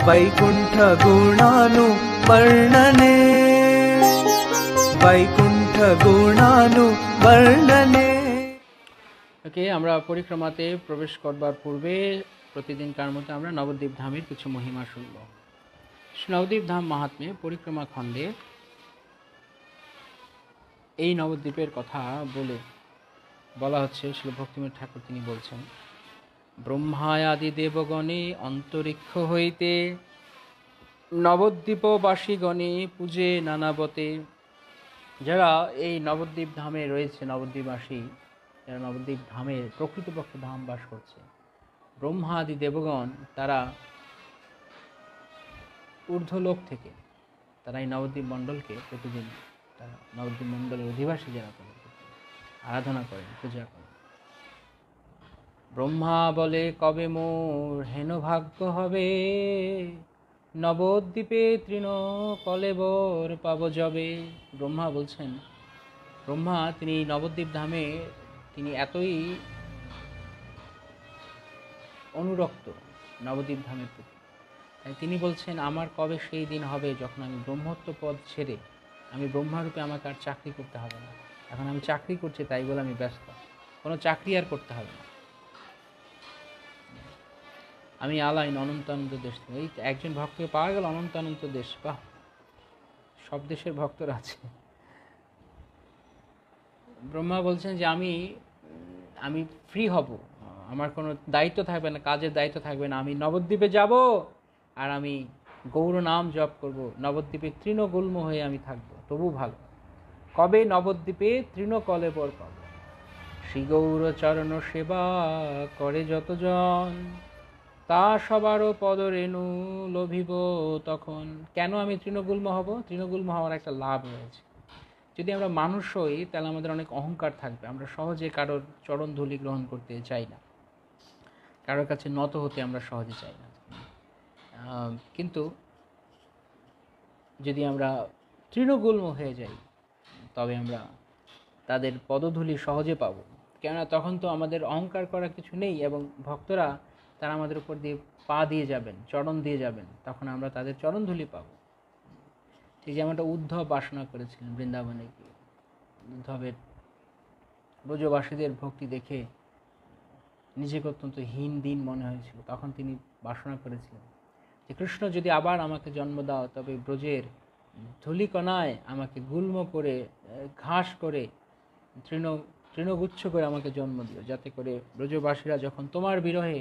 वैकुण्ठ गुणानुवर्णने वैकुण्ठ गुणानुवर्णने। ওকে, আমরা পরিক্রমাতে প্রবেশ করবার পূর্বে প্রতিদিনকার মতো আমরা নবদ্বীপ ধামের কিছু মহিমা শুনব। নবদ্বীপ ধাম মাহাত্ম্যে পরিক্রমা খণ্ডে এই নবদ্বীপের কথা বলা হচ্ছে। শ্রী ভক্তিময় ঠাকুর তিনি বলছেন, ব্রহ্মায়াদি দেবগণে অন্তরিক্ষ হইতে নবদ্বীপবাসীগণে পূজে নানাবতে। যারা এই নবদ্বীপ ধামে রয়েছে, নবদ্বীপবাসী যারা নবদ্বীপ ধামের প্রকৃতপক্ষে ধাম বাস করছে, ব্রহ্মা আদি দেবগণ তারা ঊর্ধ্বলোক থেকে তারা এই নবদ্বীপ মণ্ডলকে প্রতিদিন তারা নবদ্বীপ মণ্ডলের অধিবাসী যারা তাদেরকে আরাধনা করেন, পূজা করেন। ব্রহ্মা বলে কবে মোর হেন ভাগ্য হবে, নবদ্বীপে তৃণ কলেবর পাব যবে। ব্রহ্মা বলছেন, ব্রহ্মা তিনি নবদ্বীপ ধামে তিনি এতই অনুরক্ত নবদ্বীপ ধামের প্রতি, তাই তিনি বলছেন আমার কবে সেই দিন হবে যখন আমি ব্রহ্মত্ব পদ ছেড়ে আমি ব্রহ্মারূপে আমাকে আর চাকরি করতে হবে না। এখন আমি চাকরি করছি তাই বলে আমি ব্যস্ত, কোনো চাকরি আর করতে হবে না। আমি আলাইন অনন্ত অনন্ত দেশ। এই একজন ভক্তকে পাওয়া গেল অনন্ত অনন্ত দেশ, বাহ, সব দেশের ভক্তরা আছে। ব্রহ্মা বলছেন যে আমি ফ্রি হব, আমার কোনো দায়িত্ব থাকবে না, কাজের দায়িত্ব থাকবে না। আমি নবদ্বীপে যাব আর আমি গৌর নাম জপ করব, নবদ্বীপে তৃণগুল্ম হয়ে আমি থাকবো, তবু ভালো। কবে নবদ্বীপে তৃণকলেবর পাব, শ্রী গৌর চরণ সেবা করে যতজন, তা সবারও পদরেণু লোভিব তখন। কেন আমি তৃণগুল্ম হব? তৃণগুল্ম হওয়ার একটা লাভ রয়েছে। যদি আমরা মানুষ হই তাহলে আমাদের অনেক অহংকার থাকবে, আমরা সহজে কারোর চরণ ধূলি গ্রহণ করতে চাই না, কারোর কাছে নত হতে আমরা সহজে চাই না। কিন্তু যদি আমরা তৃণগুল্ম হয়ে যাই তবে আমরা তাদের পদধূলি সহজে পাব, কেননা তখন তো আমাদের অহংকার করা কিছু নেই এবং ভক্তরা তারা আমাদের উপর দিয়ে পা দিয়ে যাবেন, চরণ দিয়ে যাবেন, তখন আমরা তাদের চরণধূলি পাব। ঠিক যেমনটা উদ্ধব বাসনা করেছিলেন বৃন্দাবনে গিয়ে। উদ্ধবের ব্রজবাসীদের ভক্তি দেখে নিজেকে অত্যন্ত হীন দিন মনে হয়েছিল, তখন তিনি বাসনা করেছিলেন যে কৃষ্ণ যদি আবার আমাকে জন্ম দাও তবে ব্রজের ধূলিকণায় আমাকে গুল্ম করে, ঘাস করে, তৃণগুচ্ছ করে আমাকে জন্ম দিও, যাতে করে ব্রজবাসীরা যখন তোমার বিরহে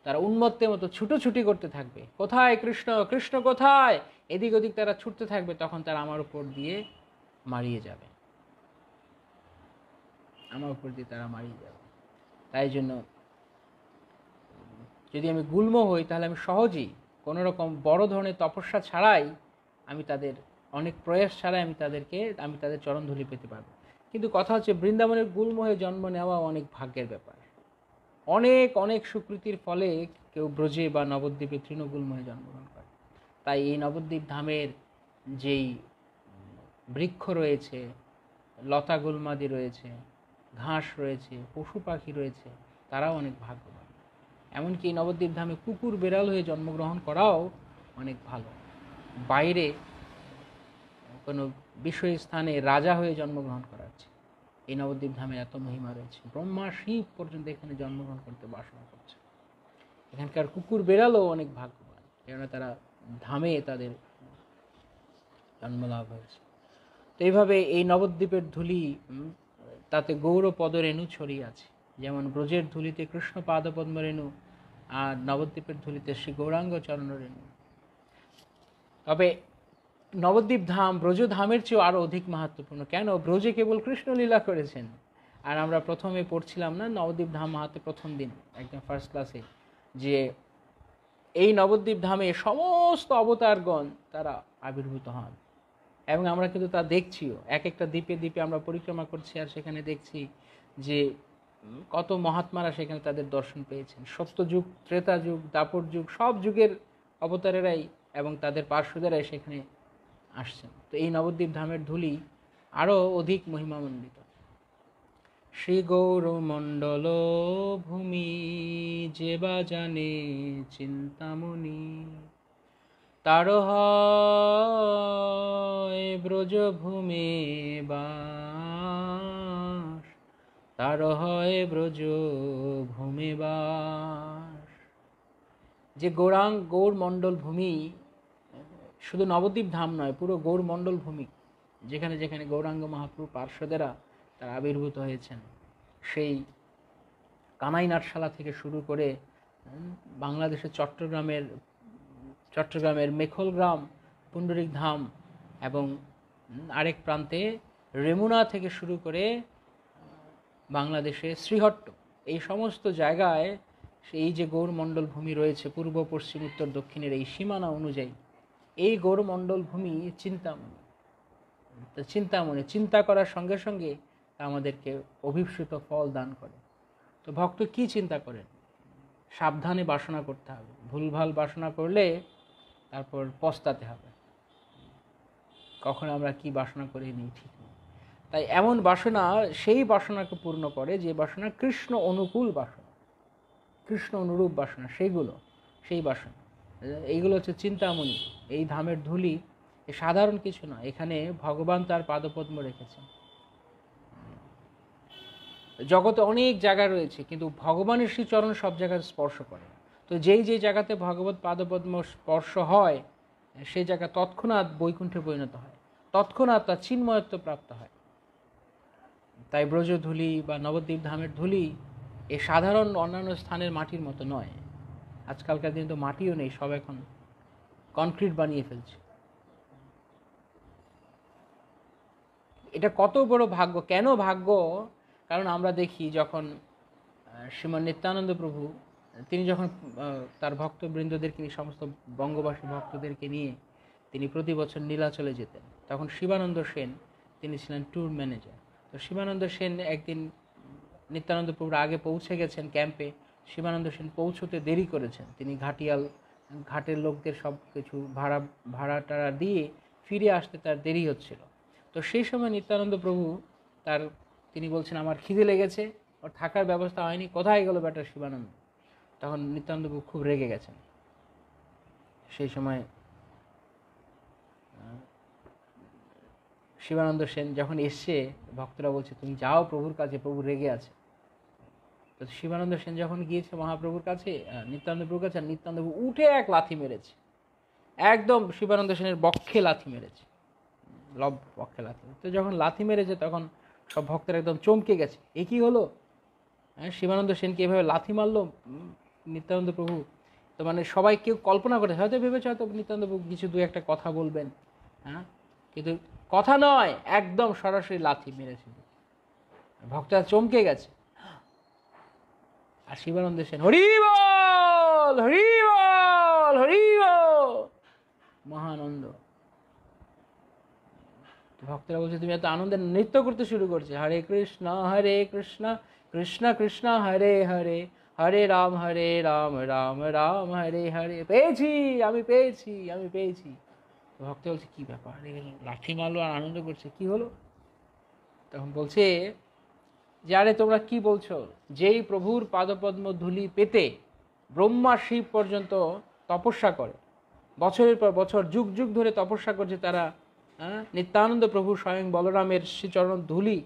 তারা উন্মত্তের মতো ছুটোছুটি করতে থাকবে, কোথায় কৃষ্ণ, কৃষ্ণ কোথায়, এদিক ওদিক তারা ছুটতে থাকবে, তখন তারা আমার উপর দিয়ে মারিয়ে যাবে, আমার উপর দিয়ে তারা মারিয়ে যাবে। তাই জন্য যদি আমি গুল্ম হই তাহলে আমি সহজেই কোনো রকম বড় ধরনের তপস্যা ছাড়াই আমি তাদের অনেক প্রয়াস ছাড়াই আমি তাদের চরণধূলি পেতে পারবো। কিন্তু কথা হচ্ছে বৃন্দাবনের গুল্ম হয়ে জন্ম নেওয়া অনেক ভাগ্যের ব্যাপার। অনেক অনেক সুকৃতির ফলে কেউ ব্রজে বা নবদ্বীপে তৃণগুল্ম হয়ে জন্মগ্রহণ করে। তাই এই নবদ্বীপ ধামের যেই বৃক্ষ রয়েছে, লতা গুল্মাদি রয়েছে, ঘাস রয়েছে, পশু পাখি রয়েছে, তারাও অনেক ভাগ্যবান। এমনকি নবদ্বীপ ধামে কুকুর বেড়াল হয়ে জন্মগ্রহণ করাও অনেক ভালো। বাইরে কোনো বিষয়স্থানে রাজা হয়ে জন্মগ্রহণ করাচ্ছে, এই নবদ্বীপ ধামে এত মহিমা রয়েছে। ব্রহ্মা শিব পর্যন্ত এখানে জন্মগ্রহণ করতে বাসনা করছে। এখানকার কুকুর বেড়ালও অনেক ভাগ্যবান, কেননা তারা ধামে তাদের জন্মলাভ হয়েছে। তো এইভাবে এই নবদ্বীপের ধূলি তাতে গৌর পদরেণু ছড়িয়ে আছে। যেমন ব্রজের ধূলিতে কৃষ্ণ পাদপদ্ম রেণু, আর নবদ্বীপের ধূলিতে শ্রী গৌরাঙ্গ চরণ রেণু। তবে নবদ্বীপ ধাম ব্রজধামের চেয়েও আরও অধিক মাহাত্ম্যপূর্ণ। কেন? ব্রজে কেবল কৃষ্ণ লীলা করেছেন। আর আমরা প্রথমে পড়ছিলাম না নবদ্বীপ ধাম মাহাত্ম্য প্রথম দিন একদম ফার্স্ট ক্লাসে, যে এই নবদ্বীপ ধামে সমস্ত অবতারগণ তারা আবির্ভূত হন, এবং আমরা কিন্তু তা দেখছিও। এক একটা দ্বীপে দ্বীপে আমরা পরিক্রমা করছি আর সেখানে দেখছি যে কত মহাত্মারা সেখানে তাদের দর্শন পেয়েছেন। সত্যযুগ, ত্রেতা যুগ, দাপর যুগ, সব যুগের অবতারেরাই এবং তাদের পার্শ্বদেরাই সেখানে আসছেন। তো এই নবদ্বীপ ধামের ধূলি আরও অধিক মহিমামণ্ডিত। শ্রী গৌরমণ্ডল ভূমি যে বা জানে চিন্তামণি, তার হয় ব্রজভূমে বাস, তার হয় ব্রজভূমে বাস। যে গৌর মণ্ডল ভূমি, শুধু নবদ্বীপ ধাম নয়, পুরো গৌর মণ্ডল ভূমি, যেখানে যেখানে গৌরাঙ্গ মহাপ্রভু পার্শ্বদেরা তারা আবির্ভূত হয়েছেন, সেই কানাই নাটশালা থেকে শুরু করে বাংলাদেশের চট্টগ্রামের মেখলগ্রাম, পুণ্ডরিক ধাম এবং আরেক প্রান্তে রেমুনা থেকে শুরু করে বাংলাদেশে শ্রীহট্ট, এই সমস্ত জায়গায় এই যে গৌরমণ্ডল ভূমি রয়েছে, পূর্ব পশ্চিম উত্তর দক্ষিণের এই সীমানা অনুযায়ী এই গৌরমণ্ডল ভূমি চিন্তামণি চিন্তা করার সঙ্গে সঙ্গে আমাদেরকে অভিপ্সিত ফল দান করে। তো ভক্ত কি চিন্তা করেন? সাবধানে বাসনা করতে হবে, ভুলভাল বাসনা করলে তারপর পস্তাতে হবে কখন আমরা কি বাসনা করে নিই, ঠিক নেই। তাই এমন বাসনা সেই বাসনাকে পূর্ণ করে যে বাসনা কৃষ্ণ অনুকূল বাসনা, কৃষ্ণ অনুরূপ বাসনা, সেই বাসনা। এইগুলো হচ্ছে চিন্তামণি। এই ধামের ধুলি সাধারণ কিছু না, এখানে ভগবান তার পাদপদ্ম রেখেছেন। জগতে অনেক জায়গা রয়েছে, কিন্তু ভগবানের শ্রীচরণ সব জায়গায় স্পর্শ করে। তো যেই জায়গাতে ভগবত পাদপদ্ম স্পর্শ হয়, সেই জায়গা তৎক্ষণাৎ বৈকুণ্ঠে পরিণত হয়, তৎক্ষণাৎ তার চিন্ময়ত্ব প্রাপ্ত হয়। তাই ব্রজধূলি বা নবদ্বীপ ধামের ধূলি এ সাধারণ অন্যান্য স্থানের মাটির মতো নয়। আজকালকার দিনে তো মাটিও নেই, সব এখন কনক্রিট বানিয়ে ফেলছে। এটা কত বড় ভাগ্য! কেন ভাগ্য? কারণ আমরা দেখি যখন শ্রীমান নিত্যানন্দ প্রভু তিনি যখন তার ভক্তবৃন্দদেরকে নিয়ে, সমস্ত বঙ্গবাসী ভক্তদেরকে নিয়ে তিনি প্রতি বছর নীলাচলে যেতেন, তখন শিবানন্দ সেন তিনি ছিলেন ট্যুর ম্যানেজার। তো শিবানন্দ সেন একদিন নিত্যানন্দ প্রভুর আগে পৌঁছে গেছেন ক্যাম্পে, শিবানন্দ সেন পৌঁছতে দেরি করেছেন। তিনি ঘাটের লোকদের সব কিছু ভাড়া দিয়ে ফিরে আসতে তার দেরি হচ্ছিল। তো সেই সময় নিত্যানন্দ প্রভু তিনি বলছেন, আমার খিদে লেগেছে, ওর থাকার ব্যবস্থা হয়নি, কোথায় গেল বেটা শিবানন্দ? তখন নিত্যানন্দ প্রভু খুব রেগে গেছেন। সেই সময় শিবানন্দ সেন যখন এসছে, ভক্তরা বলছে তুমি যাও প্রভুর কাছে, প্রভু রেগে আছে। তো শিবানন্দ সেন যখন গিয়েছে মহাপ্রভুর কাছে, নিত্যানন্দ প্রভুর কাছে, নিত্যানন্দ প্রভু উঠে এক লাথি মেরেছে, একদম শিবানন্দ সেনের বক্ষে লাথি মেরেছে, বক্ষে লাথি। তো যখন লাথি মেরেছে তখন সব ভক্তরা একদম চমকে গেছে, এ কি হলো? শিবানন্দ সেনকে এভাবে লাথি মারলো নিত্যানন্দ প্রভু। তো মানে সবাই কেউ কল্পনা করে, হয়তো ভেবেছে হয়তো নিত্যানন্দ প্রভু কিছু দু একটা কথা বলবেন, কিন্তু কথা নয়, একদম সরাসরি লাথি মেরেছিল। ভক্তরা চমকে গেছে। আর শিবানন্দ সেন হরি বল, হরি বল, হরি বল, মহানন্দ। ভক্তরা বলছে তুমি এত আনন্দে নৃত্য করতে শুরু করছে, হরে কৃষ্ণ কৃষ্ণ কৃষ্ণ হরে হরে, হরে রাম রাম রাম হরে হরে। আমি পেয়েছি। ভক্ত বলছে কি ব্যাপার, লাঠি মারলো আর আনন্দ করছে, কি হলো? তখন বলছে যে আরে তোমরা কি বলছো, যেই প্রভুর পাদপদ্ম ধূলি পেতে ব্রহ্মা শিব পর্যন্ত তপস্যা করে, বছরের পর বছর যুগ যুগ ধরে তপস্যা করছে তারা নিত্যানন্দ প্রভু স্বয়ং বলরামের শ্রীচরণ ধূলি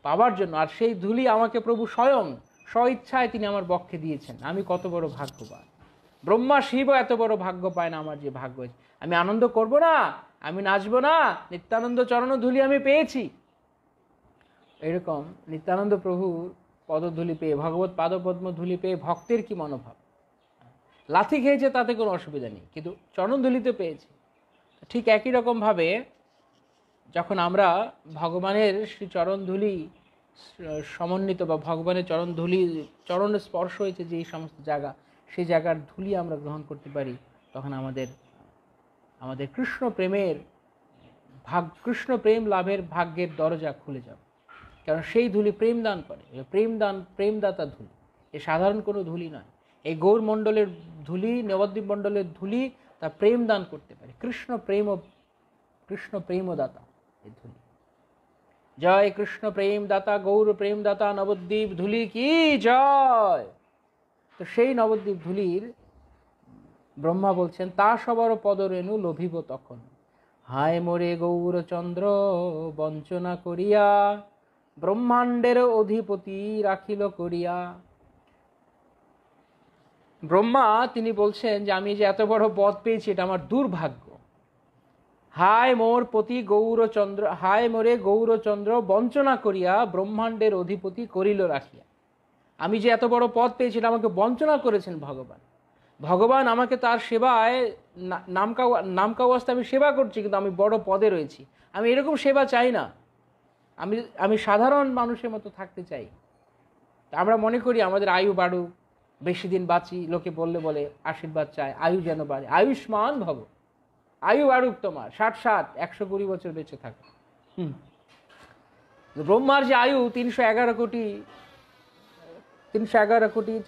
পাবার জন্য, আর সেই ধূলি আমাকে প্রভু স্বয়ং স্বইচ্ছায় তিনি আমার বক্ষে দিয়েছেন। আমি কত বড় ভাগ্যবান! ব্রহ্মা শিবও এত বড় ভাগ্য পায় না আমার যে ভাগ্য হয়েছে। আমি আনন্দ করব না? আমি নাচবো না? নিত্যানন্দ চরণ ধূলি আমি পেয়েছি। এরকম নিত্যানন্দ প্রভু পদধূলি পেয়ে, ভগবত পাদপদ্ম ধূলি পেয়ে ভক্তের কি মনোভাব! লাথি খেয়েছে তাতে কোনো অসুবিধা নেই, কিন্তু চরণধূলিতে পেয়েছে। ঠিক একই রকমভাবে যখন আমরা ভগবানের শ্রীচরণ ধূলি সমন্বিত বা ভগবানের চরণ স্পর্শ হয়েছে যে এই সমস্ত জায়গা, সেই জায়গার ধূলি আমরা গ্রহণ করতে পারি, তখন আমাদের কৃষ্ণ প্রেম লাভের ভাগ্যের দরজা খুলে যাবে। কারণ সেই ধূলি প্রেম দান করে, প্রেমদাতা ধূলি, এ সাধারণ কোনো ধূলি নয়। এই গৌর মণ্ডলের ধূলি, নবদ্বীপ মণ্ডলের ধূলি, তা প্রেম দান করতে পারে। কৃষ্ণ প্রেমদাতা এই ধূলি। জয় কৃষ্ণ প্রেমদাতা, গৌর প্রেমদাতা, নবদ্বীপ ধূলি কি জয়। তো সেই নবদ্বীপ ধূলির ব্রহ্মা বলছেন, তা সবার পদরেণু লোভিব তখন, হায় মোরে গৌরচন্দ্র বঞ্চনা করিয়া, ব্রহ্মাণ্ডের অধিপতি রাখিল করিয়া। ব্রহ্মা তিনি বলছেন যে আমি যে এত বড় পদ পেয়েছি এটা আমার দুর্ভাগ্য। হায় মোর পতি গৌরচন্দ্র, হায় মোরে গৌরচন্দ্র বঞ্চনা করিয়া, ব্রহ্মাণ্ডের অধিপতি করিল রাখিয়া। আমি যে এত বড় পদ পেয়েছি এটা আমাকে বঞ্চনা করেছেন ভগবান। ভগবান আমাকে তার সেবায় নামকাওয়াস্তে আমি সেবা করছি, কিন্তু আমি বড় পদে রয়েছি। আমি এরকম সেবা চাই না, আমি সাধারণ মানুষের মতো থাকতে চাই। আমরা মনে করি আমাদের আয়ু বাড়ুক, বেশি দিন বাঁচি, লোকে বলে আশীর্বাদ চায়, আয়ু যেন বাড়ে, আয়ুষ্মান ভব, আয়ু বাড়ুক তোমার, 60 120 বছর বেঁচে থাকো। ব্রহ্মার যে আয়ু 311 কোটি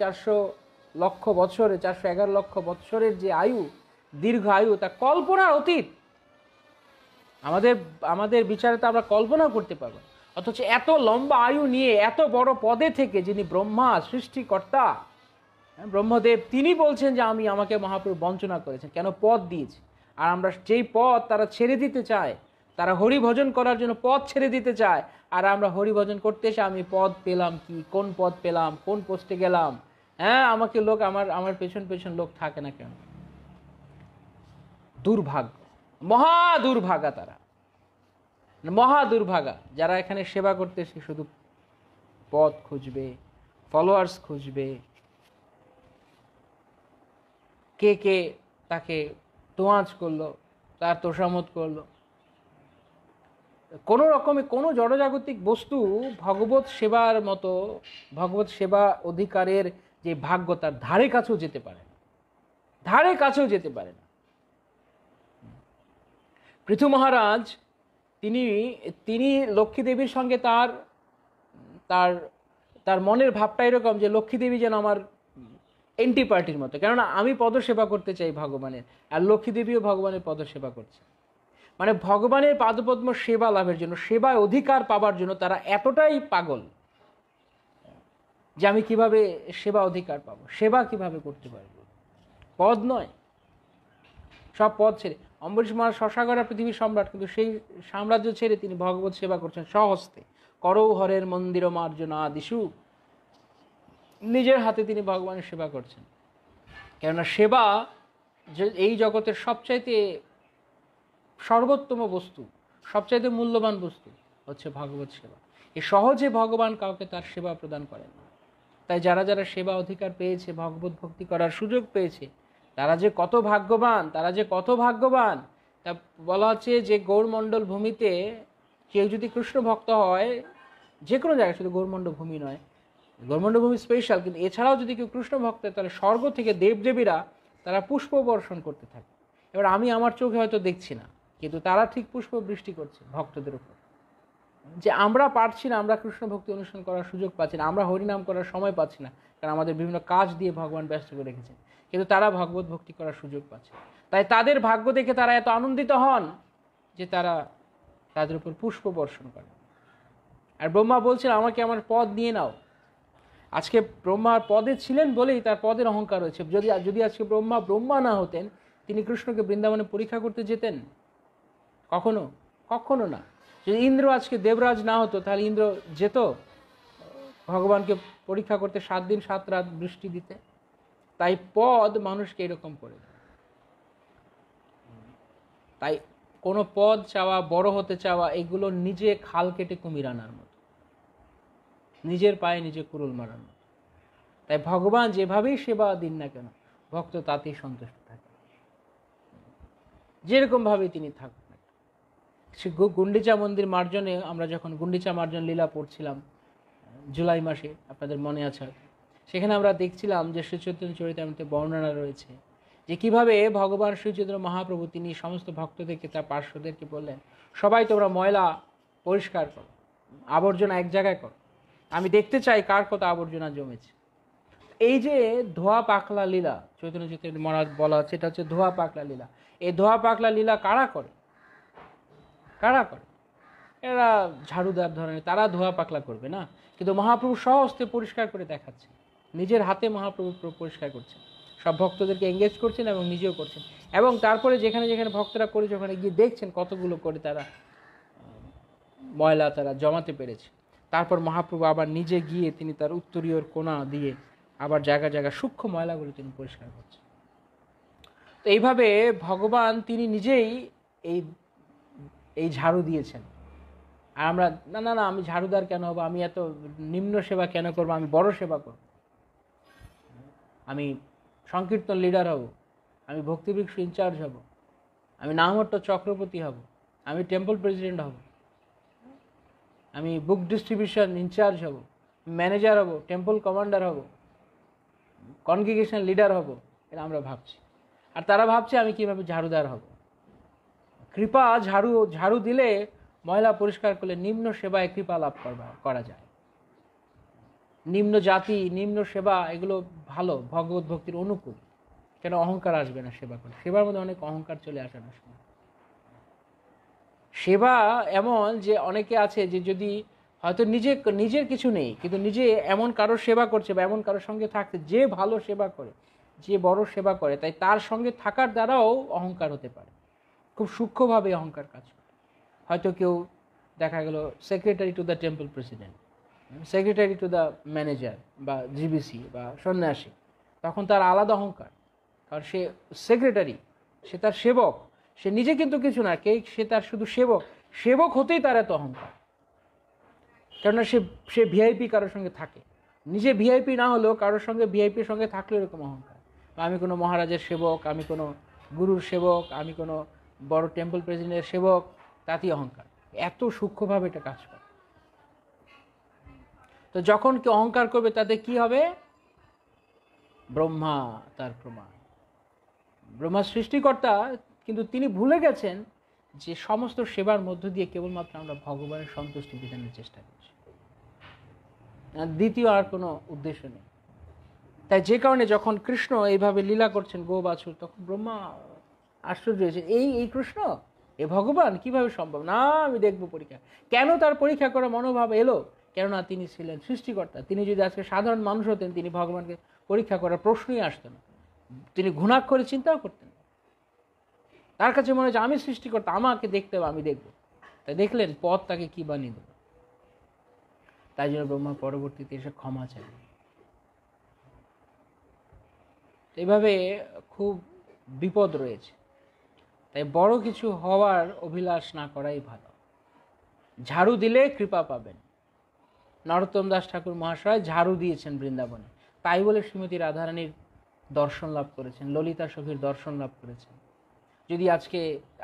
400 লক্ষ বছরে, 411 লক্ষ বছরের যে আয়ু, দীর্ঘ আয়ু, তা কল্পনার অতীত। আমাদের বিচারে তো আমরা কল্পনা করতে পারবো। অথচ এত লম্বা আয়ু নিয়ে এত বড় পদে থেকে যিনি ব্রহ্মা সৃষ্টিকর্তা ব্রহ্মদেব, তিনি বলছেন যে আমাকে মহাপ্রভু বঞ্চনা করেছেন, কেন? পদ দিয়েছে। আর আমরা যেই পদ তারা ছেড়ে দিতে চায়, তারা হরিভজন করার জন্য পদ ছেড়ে দিতে চায়, আর আমরা হরিভজন করতে এসে আমি পদ পেলাম কি, কোন পদ পেলাম, কোন পোস্টে গেলাম, হ্যাঁ আমাকে লোক আমার পেছন পেছন লোক থাকে না কেন? দুর্ভাগ্য, মহা দুর্ভাগা তারা, মহা দুর্ভাগা যারা এখানে সেবা করতে এসে শুধু পদ খুঁজবে, ফলোয়ার্স খুঁজবে, কে তাকে তোয়াজ করলো, তার তোষামত করলো। কোনো রকমে কোনো জড়জাগতিক বস্তু ভগবত সেবার মতো, ভগবত সেবা অধিকারের যে ভাগ্য, তার ধারে কাছেও যেতে পারে না, ধারে কাছেও যেতে পারে না। পৃথু মহারাজ তিনি লক্ষ্মী দেবীর সঙ্গে তার মনের ভাবটা এরকম যে লক্ষ্মী দেবী যেন আমার এন্টি পার্টির মতো, কেননা আমি পদসেবা করতে চাই ভগবানের, আর লক্ষ্মী দেবীও ভগবানের পদসেবা করছে। মানে ভগবানের পাদপদ্ম সেবা লাভের জন্য, সেবায় অধিকার পাবার জন্য তারা এতটাই পাগল যে আমি কিভাবে সেবা অধিকার পাবো, সেবা কিভাবে করতে পারবো। পদ নয়, সব পদ ছেড়ে। অম্বরীশ মহারাজ শশাগড়া পৃথিবীর সম্রাট, কিন্তু সেই সাম্রাজ্য ছেড়ে তিনি ভগবত সেবা করছেন স্বহস্তে। করৌ হরের মন্দির মার্জনা দিশু, নিজের হাতে তিনি ভগবানের সেবা করছেন। কেননা সেবা এই জগতের সবচাইতে সর্বোত্তম বস্তু, সবচাইতে মূল্যবান বস্তু হচ্ছে ভগবত সেবা। এই সহজে ভগবান কাউকে তার সেবা প্রদান করেন না। তাই যারা যারা সেবা অধিকার পেয়েছে, ভগবত ভক্তি করার সুযোগ পেয়েছে, তারা যে কত ভাগ্যবান, তারা যে কত ভাগ্যবান। তা বলা হচ্ছে যে গৌরমণ্ডল ভূমিতে কেউ যদি কৃষ্ণ ভক্ত হয়, যে কোনো জায়গায়, শুধু গৌরমণ্ডল ভূমি নয়, গৌরমণ্ডল ভূমি স্পেশাল, কিন্তু এছাড়াও যদি কেউ কৃষ্ণ ভক্ত হয়, তাহলে স্বর্গ থেকে দেবদেবীরা তারা পুষ্প বর্ষণ করতে থাকে। এবার আমি আমার চোখে হয়তো দেখছি না, কিন্তু তারা ঠিক পুষ্প বৃষ্টি করছে ভক্তদের উপর। যে আমরা পারছি না, আমরা কৃষ্ণ ভক্তি অনুষ্ঠান করার সুযোগ পাচ্ছি না, আমরা হরিনাম করার সময় পাচ্ছি না, কারণ আমাদের বিভিন্ন কাজ দিয়ে ভগবান ব্যস্ত করে রেখেছেন, কিন্তু তারা ভগবত ভক্তি করার সুযোগ পাচ্ছে। তাই তাদের ভাগ্য দেখে তারা এত আনন্দিত হন যে তারা তাদের উপর পুষ্প বর্ষণ করে। আর ব্রহ্মা বলছেন আমাকে আমার পদ নিয়ে নাও। আজকে ব্রহ্মার পদে ছিলেন বলেই তার পদের অহংকার হয়েছে। যদি আজকে ব্রহ্মা না হতেন, তিনি কৃষ্ণকে বৃন্দাবনে পরীক্ষা করতে যেতেন? কখনো না। যদি ইন্দ্র আজকে দেবরাজ না হতো, তাহলে ইন্দ্র যেত ভগবানকে পরীক্ষা করতে 7 দিন 7 রাত বৃষ্টি দিতে? তাই পদ মানুষকে এরকম করে। তাই কোনো পদ চাওয়া, বড় হতে চাওয়া, এগুলো নিজে খাল কেটে কুমির আনার মতো, নিজের পায়ে নিজে কুড়ুল মারার মতো। তাই ভগবান যেভাবেই সেবা দিন না কেন, ভক্ত তাতেই সন্তুষ্ট থাকে, যেরকম ভাবে তিনি থাকুন। গুন্ডিচা মন্দির মার্জনে আমরা যখন গুন্ডিচা মার্জন লীলা পড়ছিলাম জুলাই মাসে, আপনাদের মনে আছে, সেখানে আমরা দেখছিলাম যে শ্রী চৈতন্য চরিতামৃতে বর্ণনা রয়েছে যে কিভাবে ভগবান শ্রী চৈতন্য মহাপ্রভু তিনি সমস্ত ভক্তদেরকে, তার পার্শ্বদেরকে বললেন, সবাই তোমরা ময়লা পরিষ্কার করো, আবর্জনা এক জায়গায় করো, আমি দেখতে চাই কার কত আবর্জনা জমেছে। এই যে ধোয়া পাকলা লীলা চৈতন্য চৈতন্য মহারাজ বলা হচ্ছে, এটা হচ্ছে ধোয়া পাকলা লীলা। এই ধোয়া পাকলা লীলা কারা করে? এরা ঝাড়ুদার ধরনের, তারা ধোয়া পাকলা করবে না, কিন্তু মহাপ্রভু স্বহস্তে পরিষ্কার করে দেখাচ্ছে, নিজের হাতে মহাপ্রভু পরিষ্কার করছেন সব ভক্তদেরকে এঙ্গেজ করছেন এবং নিজেও করছেন। এবং তারপরে যেখানে যেখানে ভক্তরা করেছে ওখানে গিয়ে দেখছেন কতগুলো করে তারা ময়লা তারা জমাতে পেরেছে। তারপর মহাপ্রভু আবার নিজে গিয়ে তিনি তার উত্তরীয় কোণা দিয়ে আবার জায়গা জায়গা সূক্ষ্ম ময়লাগুলো তিনি পরিষ্কার করছেন। তো এইভাবে ভগবান তিনি নিজেই এই এই ঝাড়ু দিয়েছেন। আর আমরা না না না আমি ঝাড়ুদার কেন হবো, আমি এত নিম্ন সেবা কেন করবো, আমি বড় সেবা করব, আমি সংকীর্তন লিডার হব, আমি ভক্তিবৃক্ষ ইনচার্জ হব, আমি নামহট্ট চক্রবর্তী হব, আমি টেম্পল প্রেসিডেন্ট হব, আমি বুক ডিস্ট্রিবিউশন ইনচার্জ হব, ম্যানেজার হব, টেম্পল কমান্ডার হব, কনগ্রিগেশন লিডার হব, এটা আমরা ভাবছি। আর তারা ভাবছে আমি কিভাবে ঝাড়ুদার হব। কৃপা ঝাড়ু দিলে, ময়লা পরিষ্কার করলে নিম্ন সেবায় কৃপা লাভ করা যায়। নিম্ন জাতি, নিম্ন সেবা এগুলো ভালো, ভগবত ভক্তির অনুকূল। কেন অহংকার আসবে না সেবা করে? সেবার মধ্যে অনেক অহংকার চলে আসে না সময়। সেবা এমন যে অনেকে আছে যে যদি হয়তো নিজের কিছু নেই, কিন্তু নিজে এমন কারোর সেবা করছে বা এমন কারোর সঙ্গে থাকছে যে ভালো সেবা করে, যে বড় সেবা করে, তাই তার সঙ্গে থাকার দ্বারাও অহংকার হতে পারে। খুব সূক্ষ্মভাবে অহংকার কাজ করে। হয়তো কেউ দেখা গেল secretary to the temple president, secretary to the manager বা জিবিসি বা সন্ন্যাসী, তখন তার আলাদা অহংকার। কারণ সে সেক্রেটারি, সে তার সেবক, সে নিজে কিন্তু কিছু না, সে তার শুধু সেবক হতেই তার এত অহংকার। কেননা সে ভিআইপি কারোর সঙ্গে থাকে, নিজে ভিআইপি না হলেও কারোর সঙ্গে ভিআইপির সঙ্গে থাকলে এরকম অহংকার। আমি কোনো মহারাজের সেবক, আমি কোনো গুরুর সেবক, আমি কোনো বড় টেম্পল প্রেসিডেন্টের সেবক, তাতেই অহংকার। এত সূক্ষ্মভাবে এটা কাজ করে। তো যখন কেউ অহংকার করবে তাতে কি হবে? ব্রহ্মা তার প্রমাণ। ব্রহ্মা সৃষ্টিকর্তা, কিন্তু তিনি ভুলে গেছেন যে সমস্ত সেবার মধ্য দিয়ে কেবলমাত্র আমরা ভগবানের সন্তুষ্টি বিধানের চেষ্টা করছি, দ্বিতীয় আর কোনো উদ্দেশ্য নেই। তাই যে কারণে যখন কৃষ্ণ এইভাবে লীলা করছেন গো বাছুর, তখন ব্রহ্মা আশ্চর্য হয়েছে, এই কৃষ্ণ, এ ভগবান, কিভাবে সম্ভব? না, আমি দেখবো পরীক্ষা। কেন তার পরীক্ষা করার মনোভাব এলো? কেননা তিনি ছিলেন সৃষ্টিকর্তা। তিনি যদি আজকে সাধারণ মানুষ হতেন, তিনি ভগবানকে পরীক্ষা করার প্রশ্নই আসতো না। তিনি ঘুণাক্ষরে চিন্তাও করতেন। তার কাছে মনে হচ্ছে আমি সৃষ্টিকর্তা, আমাকে দেখতে হবে, আমি দেখব। তাই দেখলেন পথ তাকে কি বানিয়ে দেবে। তাই জন্য ব্রহ্মা পরবর্তীতে এসে ক্ষমা চাইলেন। এইভাবে খুব বিপদ রয়েছে। তাই বড় কিছু হওয়ার অভিলাষ না করাই ভালো। ঝাড়ু দিলে কৃপা পাবেন। নরোত্তম দাস ঠাকুর মহাশয় ঝাড়ু দিয়েছেন বৃন্দাবনে, তাই বলে শ্রীমতী রাধারানীর দর্শন লাভ করেছেন, ললিতা সখীর দর্শন লাভ করেছেন। যদি আজকে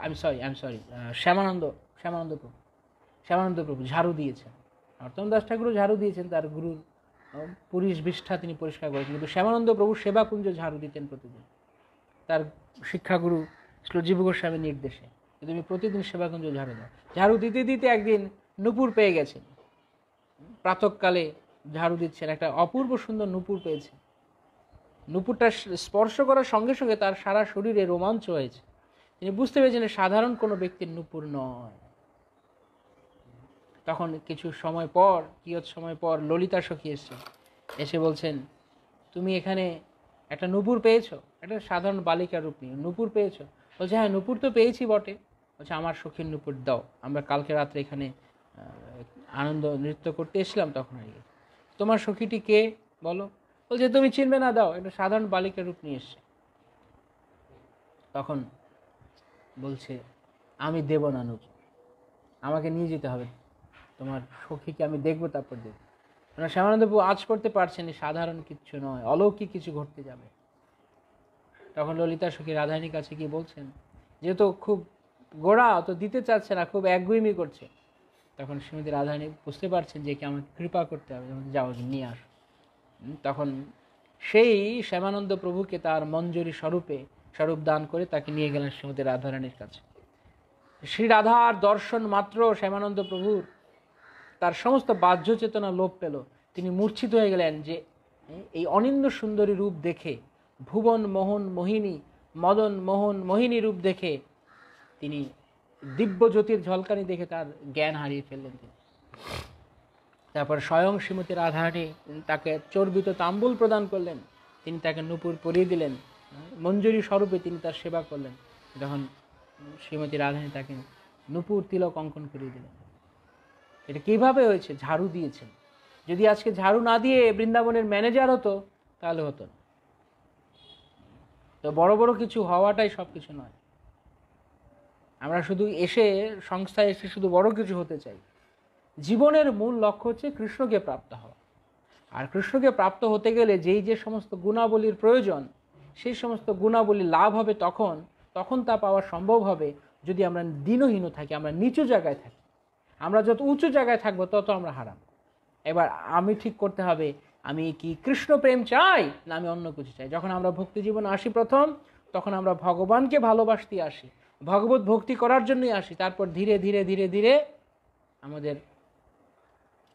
আমি সরি শ্যামানন্দ প্রভু ঝাড়ু দিয়েছেন, নরোত্তম দাস ঠাকুরও ঝাড়ু দিয়েছেন, তার গুরুর পুরীশ বিষ্ঠা তিনি পরিষ্কার করেছেন, কিন্তু শ্যামানন্দ প্রভু সেবাকুঞ্জ ঝাড়ু দিতেন প্রতিদিন, তার শিক্ষাগুরু শ্রীজীব গোস্বামীর নির্দেশে। তুমি প্রতিদিন সেবাকুঞ্জ ঝাড়ু দাও। ঝাড়ু দিতে দিতে একদিন নূপুর পেয়ে গেছেন। প্রাতঃকালে ঝাড়ু দিচ্ছেন, একটা অপূর্ব সুন্দর নূপুর পেয়েছেন। নূপুরটা স্পর্শ করার সঙ্গে সঙ্গে তার সারা শরীরে রোমাঞ্চ হয়েছে। তিনি বুঝতে পেরেছেন সাধারণ কোনো ব্যক্তির নূপুর নয়। তখন কিছু সময় পর ললিতা সখী এসে বলছেন, তুমি এখানে একটা নূপুর পেয়েছো, একটা সাধারণ বালিকার রূপ নিয়ে নূপুর পেয়েছো? বলছে হ্যাঁ, নূপুর তো পেয়েছি বটে। বলছে আমার সখীর নূপুর দাও, আমরা কালকে রাত্রে এখানে আনন্দ নৃত্য করতে এসলাম, তখন আর তোমার সখীটি কে বলো? বলছে তুমি চিনবে না, দাও, একটা সাধারণ বালিকার রূপ নিয়ে এসছে। তখন বলছে আমি দেব না নূপুর, আমাকে নিয়ে যেতে হবে, তোমার সখীকে আমি দেখবো, তারপর দেবো। শ্যামানন্দ প্রভু আজ করতে পারছেন সাধারণ কিচ্ছু নয়, অলৌকিক কিছু ঘটতে যাবে। তখন ললিতা সখী রাধারানীর কাছে গিয়ে বলছেন, যেহেতু খুব গোড়া তো দিতে চাচ্ছে না, খুব একগুইমি করছে। তখন শ্রীমতী রাধারানী বুঝতে পারছেন যে কি আমাকে কৃপা করতে হবে, যাও নিয়ে আস। তখন সেই শ্যামানন্দ প্রভুকে তার মঞ্জুরি স্বরূপ দান করে তাকে নিয়ে গেলেন শ্রীমতী রাধারানীর কাছে। শ্রী রাধার দর্শন মাত্র শ্যামানন্দ প্রভুর তার সমস্ত বাহ্য চেতনা লোপ পেল। তিনি মূর্ছিত হয়ে গেলেন যে এই অনিন্দ্য সুন্দরী রূপ দেখে, ভুবন মোহন মোহিনী, মদন মোহন মোহিনী রূপ দেখে, তিনি দিব্য জ্যোতির ঝলকানি দেখে তার জ্ঞান হারিয়ে ফেললেন। তিনি তারপর স্বয়ং শ্রীমতী রাধারানী তাকে চর্বিত তাম্বুল প্রদান করলেন, তিনি তাকে নূপুর পরিয়ে দিলেন, মঞ্জুরি স্বরূপে তিনি তার সেবা করলেন, যখন শ্রীমতী রাধারানী তাকে নূপুর তিলক অঙ্কন করিয়ে দিলেন। এটা কিভাবে হয়েছে? ঝাড়ু দিয়েছেন। যদি আজকে ঝাড়ু না দিয়ে বৃন্দাবনের ম্যানেজার হতো তাহলে হতো না। তো বড় বড় কিছু হওয়াটাই সব কিছু নয়। আমরা শুধু সংস্থায় এসে শুধু বড় কিছু হতে চাই। জীবনের মূল লক্ষ্য হচ্ছে কৃষ্ণকে প্রাপ্ত হওয়া। আর কৃষ্ণকে প্রাপ্ত হতে গেলে যে সমস্ত গুণাবলীর প্রয়োজন, সেই সমস্ত গুণাবলী লাভ হবে তখন তা পাওয়া সম্ভব হবে যদি আমরা দীনহীন থাকি, আমরা নিচু জায়গায় থাকি। আমরা যত উঁচু জায়গায় থাকবো তত আমরা হারাম। এবার আমি ঠিক করতে হবে, আমি কি কৃষ্ণ প্রেম চাই না আমি অন্য কিছু চাই। যখন আমরা ভক্তি জীবনে আসি তখন আমরা ভগবানকে ভালোবাসতে আসি, ভগবত ভক্তি করার জন্যই আসি। তারপর ধীরে ধীরে ধীরে ধীরে আমাদের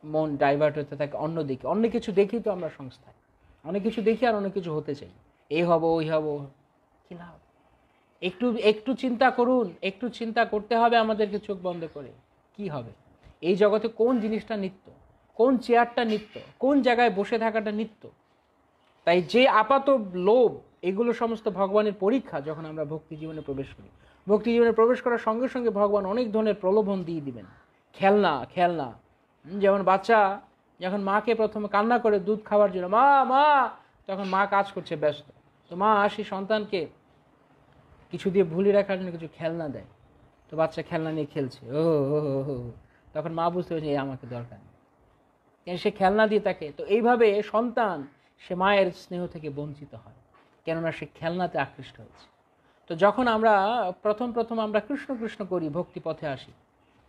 মন ডাইভার্ট হতে থাকে অন্যদিকে। অন্য কিছু দেখি তো আমরা সংস্থায় অনেক কিছু দেখি আর অনেক কিছু হতে চাই, এই হব ওই হব, কি লাভ? একটু চিন্তা করুন, একটু চিন্তা করতে হবে আমাদেরকে চোখ বন্ধ করে। কি হবে? এই জগতে কোন জিনিসটা নিত্য, কোন চেয়ারটা নিত্য, কোন জায়গায় বসে থাকাটা নিত্য। তাই যে আপাত লোভ, এগুলো সমস্ত ভগবানের পরীক্ষা। যখন আমরা ভক্তি জীবনে প্রবেশ করি, ভক্তি জীবনে প্রবেশ করার সঙ্গে সঙ্গে ভগবান অনেক ধরনের প্রলোভন দিয়ে দিবেন। খেলনা, যেমন বাচ্চা যখন মাকে প্রথমে কান্না করে দুধ খাওয়ার জন্য, মা মা, তখন মা কাজ করছে ব্যস্ত, তো মা আসি সন্তানকে কিছু দিয়ে ভুলিয়ে রাখার জন্য কিছু খেলনা দেয়। তো বাচ্চা খেলনা নিয়ে খেলছে, ও তখন মা বুঝতে পারছে এই আমাকে দরকার নেই, সে খেলনা দিয়ে তাকে। তো এইভাবে সন্তান সে মায়ের স্নেহ থেকে বঞ্চিত হয়, কেননা সে খেলনাতে আকৃষ্ট হয়েছে। তো যখন আমরা প্রথম আমরা কৃষ্ণ কৃষ্ণ করি, ভক্তি পথে আসি,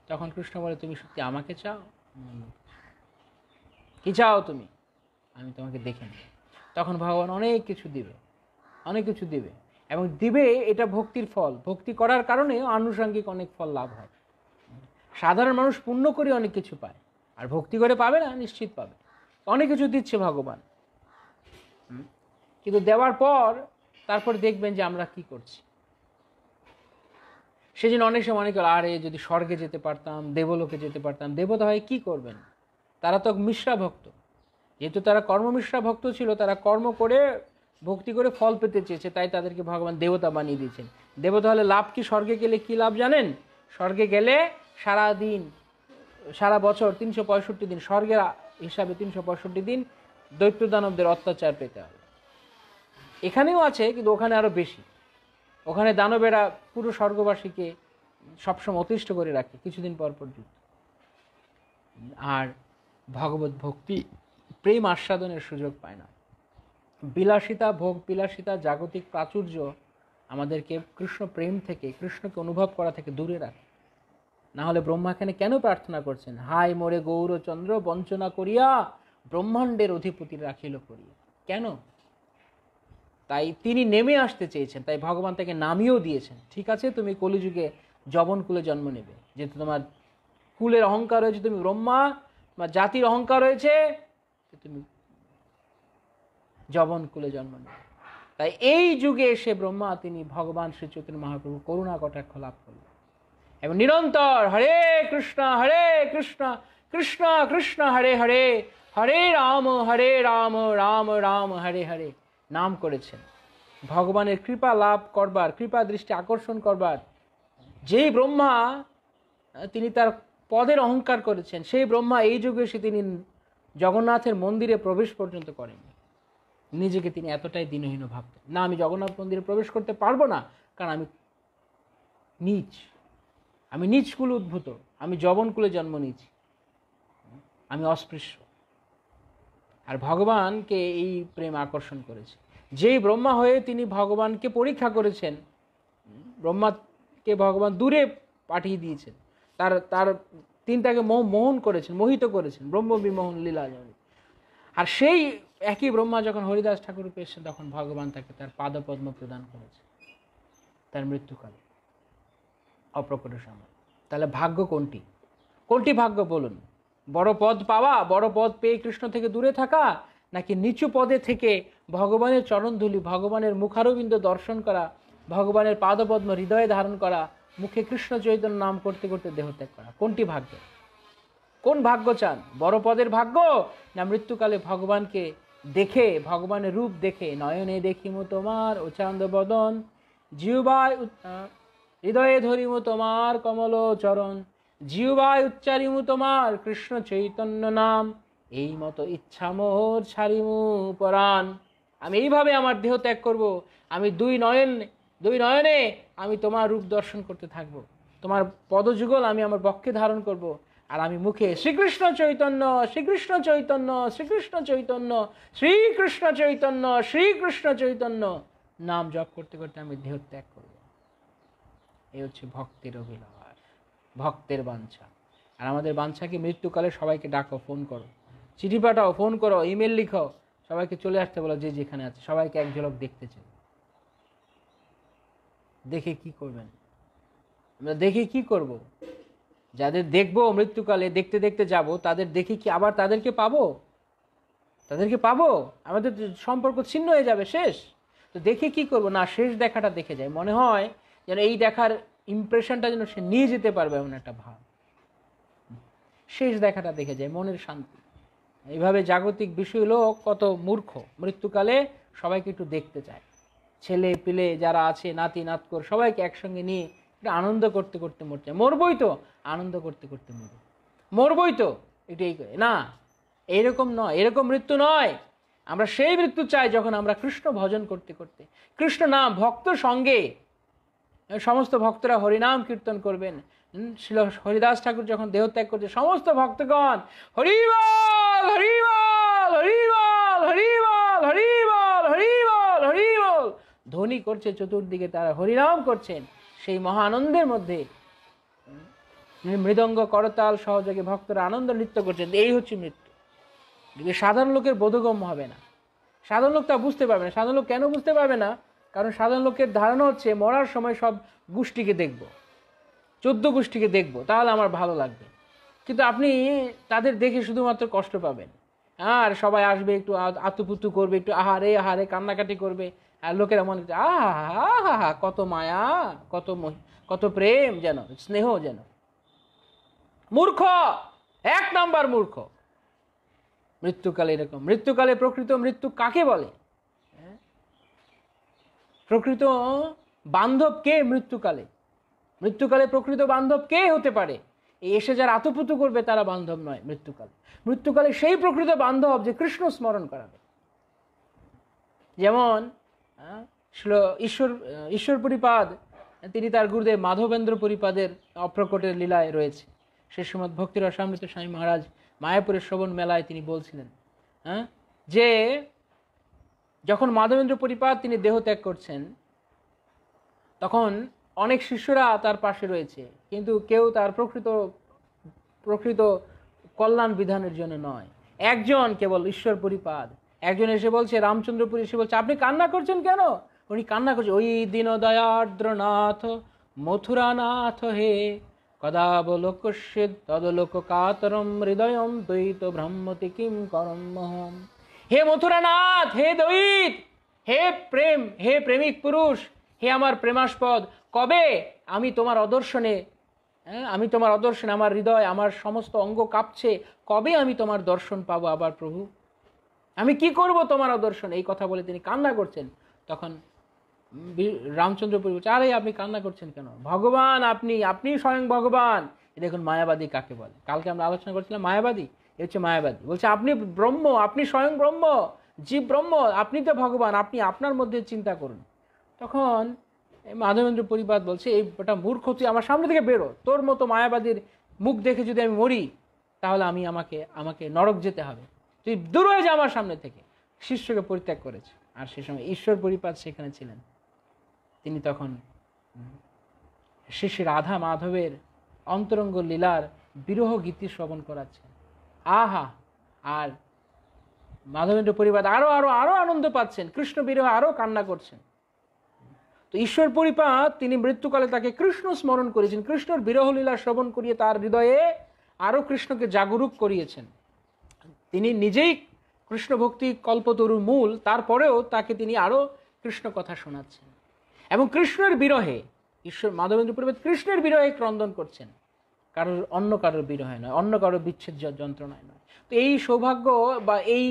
তখন কৃষ্ণ বলে, তুমি সত্যি আমাকে চাও? কি চাও তুমি? আমি তোমাকে দেখে নিই। তখন ভগবান অনেক কিছু দিবে এবং দিবে। এটা ভক্তির ফল। ভক্তি করার কারণে আনুষঙ্গিক অনেক ফল লাভ হয়। সাধারণ মানুষ পুণ্য করে অনেক কিছু পায়, আর ভক্তি করে পাবে না, নিশ্চিত পাবে। অনেক কিছু দিচ্ছে ভগবান, কিন্তু দেওয়ার পর তারপর দেখবেন যে আমরা কি করছি। সেজন্য অনেক সময় অনেকে আরে যদি স্বর্গে যেতে পারতাম, দেবলোকে যেতে পারতাম। দেবতা হয় কি করবেন? তারা তো মিশ্রা ভক্ত। যেহেতু তারা কর্মমিশ্রা ভক্ত ছিল, তারা কর্ম করে ভক্তি করে ফল পেতে চেয়েছে, তাই তাদেরকে ভগবান দেবতা বানিয়ে দিয়েছেন। দেবতা হলে লাভ কি? স্বর্গে গেলে কি লাভ জানেন? স্বর্গে গেলে সারা বছর 365 দিন, স্বর্গের হিসাবে 365 দিন দৈত্য দানবদের অত্যাচার পেতে হবে। এখানেও আছে, কিন্তু ওখানে আরো বেশি। ওখানে দানবেরা পুরো স্বর্গবাসীকে সবসময় অতিষ্ঠ করে রাখে, কিছুদিন পর যুদ্ধ। আর ভগবত ভক্তি প্রেম আস্বাদনের সুযোগ পায় না। বিলাসিতা, ভোগ বিলাসিতা, জাগতিক প্রাচুর্য আমাদেরকে কৃষ্ণ প্রেম থেকে, কৃষ্ণকে অনুভব করা থেকে দূরে রাখে। না হলে ব্রহ্মা এখানে কেন প্রার্থনা করছেন? হায় মোরে গৌরচন্দ্র বঞ্চনা করিয়া ব্রহ্মাণ্ডের অধিপতি রাখিল করিয়া। কেন? তাই তিনি নেমে আসতে চেয়েছেন, তাই ভগবান তাকে নামিয়েও দিয়েছেন। ঠিক আছে, তুমি কলিযুগে যবন কুলে জন্ম নেবে, যেহেতু তোমার কুলের অহংকার রয়েছে, তুমি ব্রহ্মা, তোমার জাতির অহংকার রয়েছে, তুমি যবন কুলে জন্ম নেবে। তাই এই যুগে এসে ব্রহ্মা তিনি ভগবান শ্রী চৈতন্য মহাপ্রভু করুণা কটাক্ষ লাভ করলেন এবং নিরন্তর হরে কৃষ্ণ কৃষ্ণ কৃষ্ণ হরে হরে, হরে রাম রাম রাম হরে হরে নাম করেছেন। ভগবানের কৃপা লাভ করবার, কৃপা দৃষ্টি আকর্ষণ করবার। যেই ব্রহ্মা তিনি তার পদের অহংকার করেছেন, সেই ব্রহ্মা এই যুগে এসে তিনি জগন্নাথের মন্দিরে প্রবেশ পর্যন্ত করেননি। নিজেকে তিনি এতটাই দীনহীন ভাবতেন, না আমি জগন্নাথ মন্দিরে প্রবেশ করতে পারবো না, কারণ আমি নীচ কুলে উদ্ভূত, আমি যবন কুলে জন্ম নিয়েছি, আমি অস্পৃশ্য। আর ভগবানকে এই প্রেম আকর্ষণ করেছে। যেই ব্রহ্মা হয়ে তিনি ভগবানকে পরীক্ষা করেছেন, ব্রহ্মাকে ভগবান দূরে পাঠিয়ে দিয়েছেন, তিনি তাকে মোহিত করেছেন, ব্রহ্ম বিমোহন লীলা। আর সেই একই ব্রহ্মা যখন হরিদাস ঠাকুর পেয়েছেন, তখন ভগবান তাকে তার পাদপদ্ম প্রদান করেছে তার মৃত্যুকালে, অপ্রকট সময়। তাহলে ভাগ্য কোনটি ভাগ্য বলুন? বড় পদ পাওয়া, বড় পদ পেয়ে কৃষ্ণ থেকে দূরে থাকা, নাকি নিচু পদে থেকে ভগবানের চরণধূলি, ভগবানের মুখারবিন্দ দর্শন করা, ভগবানের পাদপদ্ম হৃদয়ে ধারণ করা, মুখে কৃষ্ণ চৈতন্য নাম করতে করতে দেহত্যাগ করা? কোনটি ভাগ্য? কোন ভাগ্য চান? বড় পদের ভাগ্য, না মৃত্যুকালে ভগবানকে দেখে, ভগবানের রূপ দেখে, নয়নে দেখিমু তোমার উচান্দ বদন, জিহ্বায় হৃদয়ে ধরিমু তোমার কমল চরণ, জিহ্বায় উচ্চারিমু তোমার কৃষ্ণ চৈতন্য নাম, এই মতো ইচ্ছা মোর ছাড়িমু পরাণ। আমি এইভাবে আমার দেহ ত্যাগ করব, আমি দুই নয়নে আমি তোমার রূপ দর্শন করতে থাকব, তোমার পদযুগল আমি আমার বক্ষে ধারণ করব, আর আমি মুখে শ্রীকৃষ্ণ চৈতন্য, শ্রীকৃষ্ণ চৈতন্য, শ্রীকৃষ্ণ চৈতন্য, শ্রীকৃষ্ণ চৈতন্য, শ্রীকৃষ্ণ চৈতন্য নাম জপ করতে করতে আমি দেহ ত্যাগ করব। এই হচ্ছে ভক্তের অভিলাষ, ভক্তের বাঞ্ছা। আর আমাদের বাঞ্ছা কি মৃত্যুকালে সবাইকে ডাকো, ফোন করো, চিঠি পাঠাও, ফোন করো, ইমেল লিখো, সবাইকে চলে আসতে বলো, যে যেখানে আছে সবাইকে এক ঝলক দেখতে চাই। দেখে কি করবেন? আমরা দেখে কি করব? যাদের দেখবো মৃত্যুকালে, দেখতে দেখতে যাব, তাদের দেখে কি আবার তাদেরকে পাবো? তাদেরকে পাবো? আমাদের সম্পর্ক ছিন্ন হয়ে যাবে, শেষ। তো দেখে কি করব? না, শেষ দেখাটা দেখে যায়, মনে হয় যেন এই দেখার ইমপ্রেশনটা যেন সে নিয়ে যেতে পারবে, এমন একটা ভাব। শেষ দেখাটা দেখে যায়, মনের শান্তি। এইভাবে জাগতিক বিষয় লোক কত মূর্খ, মৃত্যুকালে সবাইকে একটু দেখতে চায়, ছেলে পিলে যারা আছে, নাতি নাতকর, সবাইকে একসঙ্গে নিয়ে একটু আনন্দ করতে করতে মরছে। মরবই তো, আনন্দ করতে করতে মরবই তো, একটু এই করে না, এইরকম নয়, এরকম মৃত্যু নয়। আমরা সেই মৃত্যু চাই যখন আমরা কৃষ্ণ ভজন করতে করতে, কৃষ্ণ নাম ভক্ত সঙ্গে, সমস্ত ভক্তরা হরিনাম কীর্তন করবেন। শ্রীল হরিদাস ঠাকুর যখন দেহত্যাগ করছে, সমস্ত ভক্তগণ হরিবল হরিবল হরিবল হরিবল হরিবল হরিবল হরিবল ধ্বনি করছে চতুর্দিকে, তারা হরিনাম করছেন। সেই মহা আনন্দের মধ্যে মৃদঙ্গ করতাল সহযোগে ভক্তরা আনন্দ নৃত্য করছেন। এই হচ্ছে মৃত্যু। সাধারণ লোকের বোধগম্য হবে না, সাধারণ লোক তা বুঝতে পারবে না। সাধারণ লোক কেন বুঝতে পারবে না? কারণ সাধারণ লোকের ধারণা হচ্ছে মরার সময় সব গোষ্ঠীকে দেখব, 14 গোষ্ঠীকে দেখব, তাহলে আমার ভালো লাগবে। কিন্তু আপনি তাদের দেখে শুধুমাত্র কষ্ট পাবেন। আর সবাই আসবে, একটু আতুপুতু করবে, একটু আহারে আহারে কান্নাকাটি করবে, আর লোকেরা মনে করছে আহা কত মায়া, কত প্রেম, যেন স্নেহ, যেন। মূর্খ, 1 নাম্বার মূর্খ মৃত্যুকালে এরকম। মৃত্যুকালে প্রকৃত মৃত্যু কাকে বলে? প্রকৃত বান্ধব কে মৃত্যুকালে? মৃত্যুকালে প্রকৃত বান্ধব কে হতে পারে? এই এসে যারা আতুপুতু করবে তারা বান্ধব নয় মৃত্যুকালে। মৃত্যুকালে সেই প্রকৃত বান্ধব যে কৃষ্ণ স্মরণ করাবে। যেমন ঈশ্বরপুরীপাদ, তিনি তার গুরুদেব মাধবেন্দ্র পুরীপাদের অপ্রকটের লীলায় রয়েছে। সে সময় ভক্তির রসামৃত স্বামী মহারাজ মায়াপুরের শ্রবণ মেলায় তিনি বলছিলেন যে যখন মাধবেন্দ্র পুরীপাদ তিনি দেহ ত্যাগ করছেন, তখন অনেক শিষ্যরা তার পাশে রয়েছে, কিন্তু কেউ তার প্রকৃত কল্যাণ বিধানের জন্য নয়। একজন কেবল ঈশ্বরপুরীপাদ, একজন এসে বলছে, রামচন্দ্রপুরী এসে বলছে, আপনি কান্না করছেন কেন? উনি কান্না করছে, ওই দীন দয়ার্দ্রনাথ মথুরানাথ হে, কদাবলোকস্যেদ তদলোক কাতরম হৃদয়ম দ্বৈত ব্রহ্মতি কিম করম মহম। হে মথুরানাথ, হে দ্বৈত, হে প্রেম, হে প্রেমিক পুরুষ, হে আমার প্রেমাস্পদ, কবে আমি তোমার অদর্শনে আমার হৃদয়, আমার সমস্ত অঙ্গ কাঁপছে, কবে আমি তোমার দর্শন পাবো আবার প্রভু? আমি কি করব তোমার অদর্শনে? এই কথা বলে তিনি কান্না করছেন। তখন রামচন্দ্রপুরী বলছে, আরে আপনি কান্না করছেন কেন? ভগবান আপনি স্বয়ং ভগবান। দেখুন মায়াবাদী কাকে বলে। কালকে আমরা আলোচনা করছিলাম মায়াবাদী, এ হচ্ছে মায়াবাদী। বলছে আপনি ব্রহ্ম, আপনি স্বয়ং ব্রহ্ম, জীব ব্রহ্ম, আপনি তো ভগবান, আপনি আপনার মধ্যে চিন্তা করুন। তখন মাধবেন্দ্র পুরীপাদ বলছে, এইটা মূর্খ, তুই আমার সামনে থেকে বেরো, তোর মতো মায়াবাদীর মুখ দেখে যদি আমি মরি তাহলে আমাকে নরক যেতে হবে, তুই দূর হয়ে যা আমার সামনে থেকে। শিষ্যকে পরিত্যাগ করেছে। আর সে সময় ঈশ্বর পুরীপাদ সেখানে ছিলেন। তিনি তখন শ্রী রাধা মাধবের অন্তরঙ্গ লীলার বিরহ গীতি শ্রবণ করাচ্ছেন। আহা! আর মাধবেন্দ্র পুরীপাদ আরো আনন্দ পাচ্ছেন, কৃষ্ণ বিরহ আরো কান্না করছেন। তো ঈশ্বর পুরীপাদ তিনি মৃত্যুকালে তাকে কৃষ্ণ স্মরণ করেছেন, কৃষ্ণর বিরহ লীলা শ্রবণ করিয়ে তার হৃদয়ে আরো কৃষ্ণকে জাগরুক করিয়েছেন। তিনি নিজেই কৃষ্ণ ভক্তি কল্পতরুর মূল, তারপরেও তাকে তিনি আরো কৃষ্ণ কথা শোনাচ্ছেন। এবং কৃষ্ণের বিরহে মাধবেন্দ্র পুরীপাদ কৃষ্ণের বিরহে ক্রন্দন করছেন, কারোর বিরহে নয়, অন্য কারোর বিচ্ছেদ যন্ত্রণায় নয়। তো এই সৌভাগ্য বা এই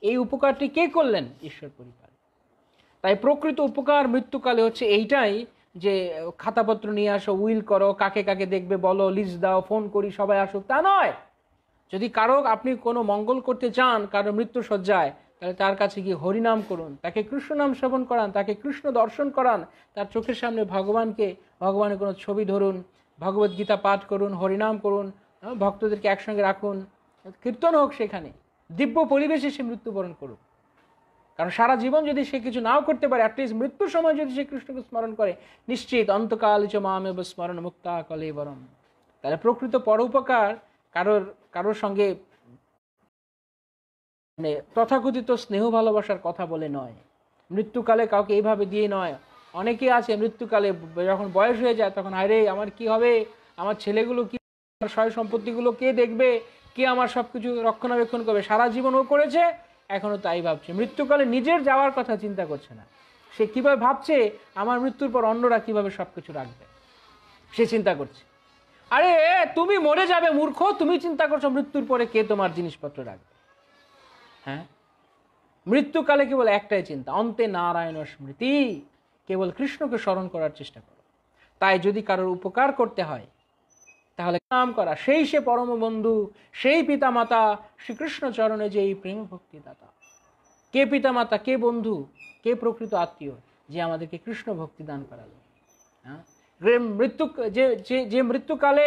এই উপকারটি কে করলেন? ঈশ্বর পরিবার। তাই প্রকৃত উপকার মৃত্যুকালে হচ্ছে এইটাই যে খাতাপত্র নিয়ে আসো, উইল করো, কাকে কাকে দেখবে বলো, লিস্ট দাও, ফোন করি সবাই আসুক, তা নয়। যদি কারো আপনি কোনো মঙ্গল করতে চান কারো মৃত্যু সজ্জায়, তাহলে তার কাছে গিয়ে হরিনাম করুন, তাকে কৃষ্ণ নাম শ্রবণ করান, তাকে কৃষ্ণ দর্শন করান, তার চোখের সামনে ভগবানের কোনো ছবি ধরুন, ভগবদ গীতা পাঠ করুন, হরিনাম করুন, ভক্তদেরকে একসঙ্গে রাখুন, কীর্তন হোক, সেখানে দিব্য পরিবেশে সে মৃত্যুবরণ করুক। কারণ সারা জীবন যদি সে কিছু নাও করতে পারে, অ্যাটলিস্ট মৃত্যুর সময় যদি সে কৃষ্ণকে স্মরণ করে, নিশ্চিত অন্তকাল চ মামেব স্মরণ মুক্তা কলেবরম। তাহলে প্রকৃত পরোপকার কারোর সঙ্গে মানে তথাকথিত স্নেহ ভালোবাসার কথা বলে নয়, মৃত্যুকালে কাউকে এইভাবে দিয়ে নয়। অনেকে আছে মৃত্যুকালে যখন বয়স হয়ে যায় তখন, আরে আমার কি হবে, আমার ছেলেগুলো কি, সয় সম্পত্তিগুলো কে দেখবে, কে আমার সবকিছু রক্ষণাবেক্ষণ করবে, সারা জীবন ও করেছে, এখনো তাই ভাবছে। মৃত্যুকালে নিজের যাওয়ার কথা চিন্তা করছে না, সে কিভাবে ভাবছে আমার মৃত্যুর পর অন্যরা কিভাবে সবকিছু রাখবে, সে চিন্তা করছে। আরে তুমি মরে যাবে মূর্খ, তুমি চিন্তা করছো মৃত্যুর পরে কে তোমার জিনিসপত্র রাখবে? হ্যাঁ, মৃত্যুকালে কেবল একটাই চিন্তা, অন্তে নারায়ণ স্মৃতি, কেবল কৃষ্ণকে স্মরণ করার চেষ্টা করো। তাই যদি কারোর উপকার করতে হয় তাহলে নাম করা, সেই সে পরম বন্ধু, সেই পিতা মাতা শ্রীকৃষ্ণ চরণে যে এই প্রেম ভক্তি দাতা। কে পিতা মাতা, কে বন্ধু, কে প্রকৃত আত্মীয়? যে আমাদেরকে কৃষ্ণ ভক্তি দান করালো। হ্যাঁ, যে মৃত্যুকালে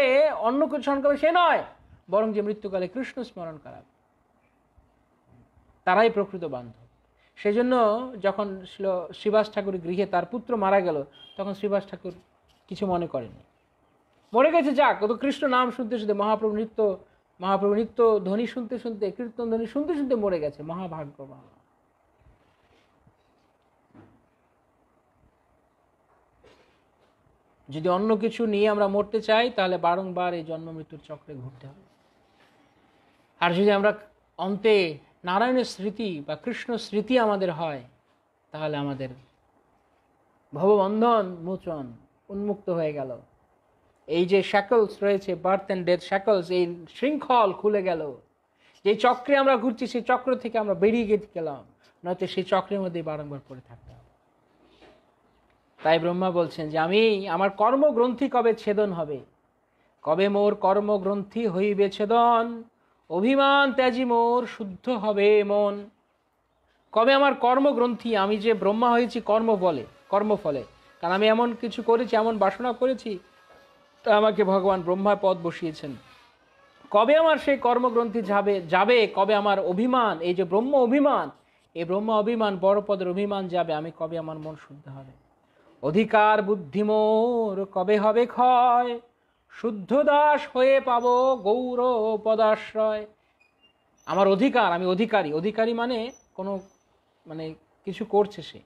অন্য কিছু স্মরণ করবে সে নয়, বরং যে মৃত্যুকালে কৃষ্ণ স্মরণ করাবে, তারাই প্রকৃত বান্ধব। সেজন্য যখন শ্রীবাস ঠাকুর গৃহে তার পুত্র মারা গেল, তখন শ্রীবাস ঠাকুর কিছু মনে করেনি, মরে গেছে যাক, তো কৃষ্ণ নাম শুনতে শুনতে, মহাপ্রভু নিত্য ধ্বনি শুনতে শুনতে, কীর্তন ধ্বনি শুনতে শুনতে মরে গেছে, মহাভাগ্যবান। যদি অন্য কিছু নিয়ে আমরা মরতে চাই তাহলে বারংবার এই জন্ম মৃত্যুর চক্রে ঘুরতে হবে। আর যদি আমরা অন্তে নারায়ণের স্মৃতি বা কৃষ্ণ স্মৃতি আমাদের হয়, তাহলে আমাদের ভববন্ধন মোচন, উন্মুক্ত হয়ে গেল। এই যে শ্যাকলস রয়েছে, বার্থ অ্যান্ড ডেথ শ্যাকলস, এই শৃঙ্খল খুলে গেল। যে চক্রে আমরা ঘুরছি সেই চক্র থেকে আমরা বেরিয়ে গেলাম, নয়তো সেই চক্রের মধ্যে বারংবার পড়ে থাকতে হবে। তাই ব্রহ্মা বলছেন যে আমার কর্মগ্রন্থি কবে ছেদন হবে, কবে মোর কর্মগ্রন্থি হইবে ছেদন, অভিমান ত্যাজি মোর শুদ্ধ হবে মন। কবে আমার কর্মগ্রন্থি, আমি যে ব্রহ্মা হয়েছি কর্মফলে, কারণ আমি এমন কিছু করেছি, এমন বাসনা করেছি, তা আমাকে ভগবান ব্রহ্মা পদ বসিয়েছেন। কবে আমার সেই কর্মগ্রন্থি যাবে, কবে আমার অভিমান, এই যে ব্রহ্ম অভিমান, এই ব্রহ্ম অভিমান, বড় পদের অভিমান যাবে, আমি কবে আমার মন শুদ্ধ হবে। অধিকার বুদ্ধি মোর কবে হবে ক্ষয়, শুদ্ধ দাস হয়ে পাবো গৌর পদাশ্রয়। আমার অধিকার, আমি অধিকারী মানে কোনো কিছু করছে সে,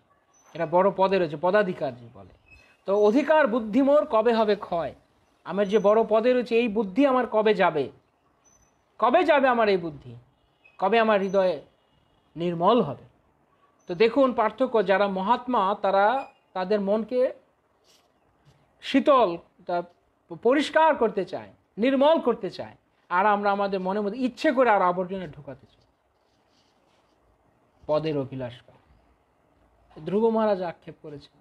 এটা বড় পদে রয়েছে, পদাধিকার যে বলে। তো অধিকার বুদ্ধি মোর কবে হবে ক্ষয়, আমার যে বড় পদে রয়েছে এই বুদ্ধি আমার কবে যাবে আমার এই বুদ্ধি, কবে আমার হৃদয়ে নির্মল হবে। তো দেখুন পার্থক্য, যারা মহাত্মা তারা তাদের মনকে শীতল, পরিষ্কার করতে চায়, নির্মল করতে চায়, আর আমরা আমাদের মনের মধ্যে ইচ্ছে করে আর আবর্জনা ঢুকাতে চাই, পদের অভিলাষ করে। ধ্রুব মহারাজ আক্ষেপ করেছেন,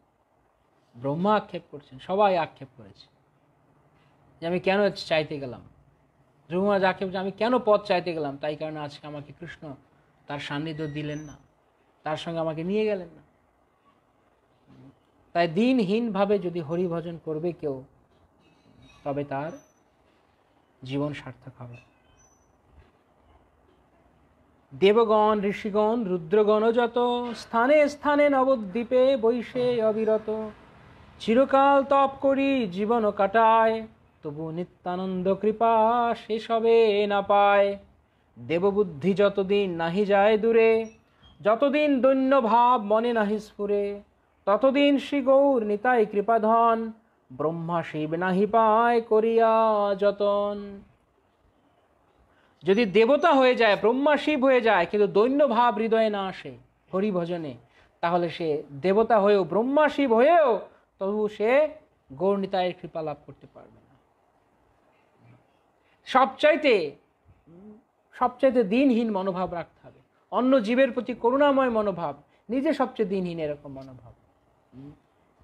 ব্রহ্মা আক্ষেপ করছেন, সবাই আক্ষেপ করেছে যে আমি কেন চাইতে গেলাম। ধ্রুব মহারাজ আক্ষেপ করছেন, আমি কেন পদ চাইতে গেলাম, তাই কারণে আজকে আমাকে কৃষ্ণ তার সান্নিধ্য দিলেন না, তার সঙ্গে আমাকে নিয়ে গেলেন না। তাই দিনহীনভাবে যদি হরিভজন করবে কেউ, তবে তার জীবন সার্থক হবে। দেবগণ ঋষিগণ রুদ্রগণ যত, স্থানে স্থানে নবদ্বীপে বৈশে অবিরত, চিরকাল তপ করি জীবন কাটায়, তবু নিত্যানন্দ কৃপা শেষ হবে না পায়। দেববুদ্ধি যতদিন নাহি যায় দূরে, যতদিন দৈন্য ভাব মনে নাহি স্ফুরে, ততদিন শ্রী গৌর নিতাই কৃপাধন, ব্রহ্মা শিব নাহি পায় করিয়া যতন। যদি দেবতা হয়ে যায়, ব্রহ্মা শিব হয়ে যায়, কিন্তু দৈন্য ভাব হৃদয়ে না আসে হরিভজনে, তাহলে সে দেবতা হয়েও, ব্রহ্মা শিব হয়েও, তবু সে গৌর নিতাইয়ের কৃপা লাভ করতে পারবে না। সবচাইতে দিনহীন মনোভাব রাখতে হবে, অন্য জীবের প্রতি করুণাময় মনোভাব, নিজে সবচেয়ে দিনহীন এরকম মনোভাব।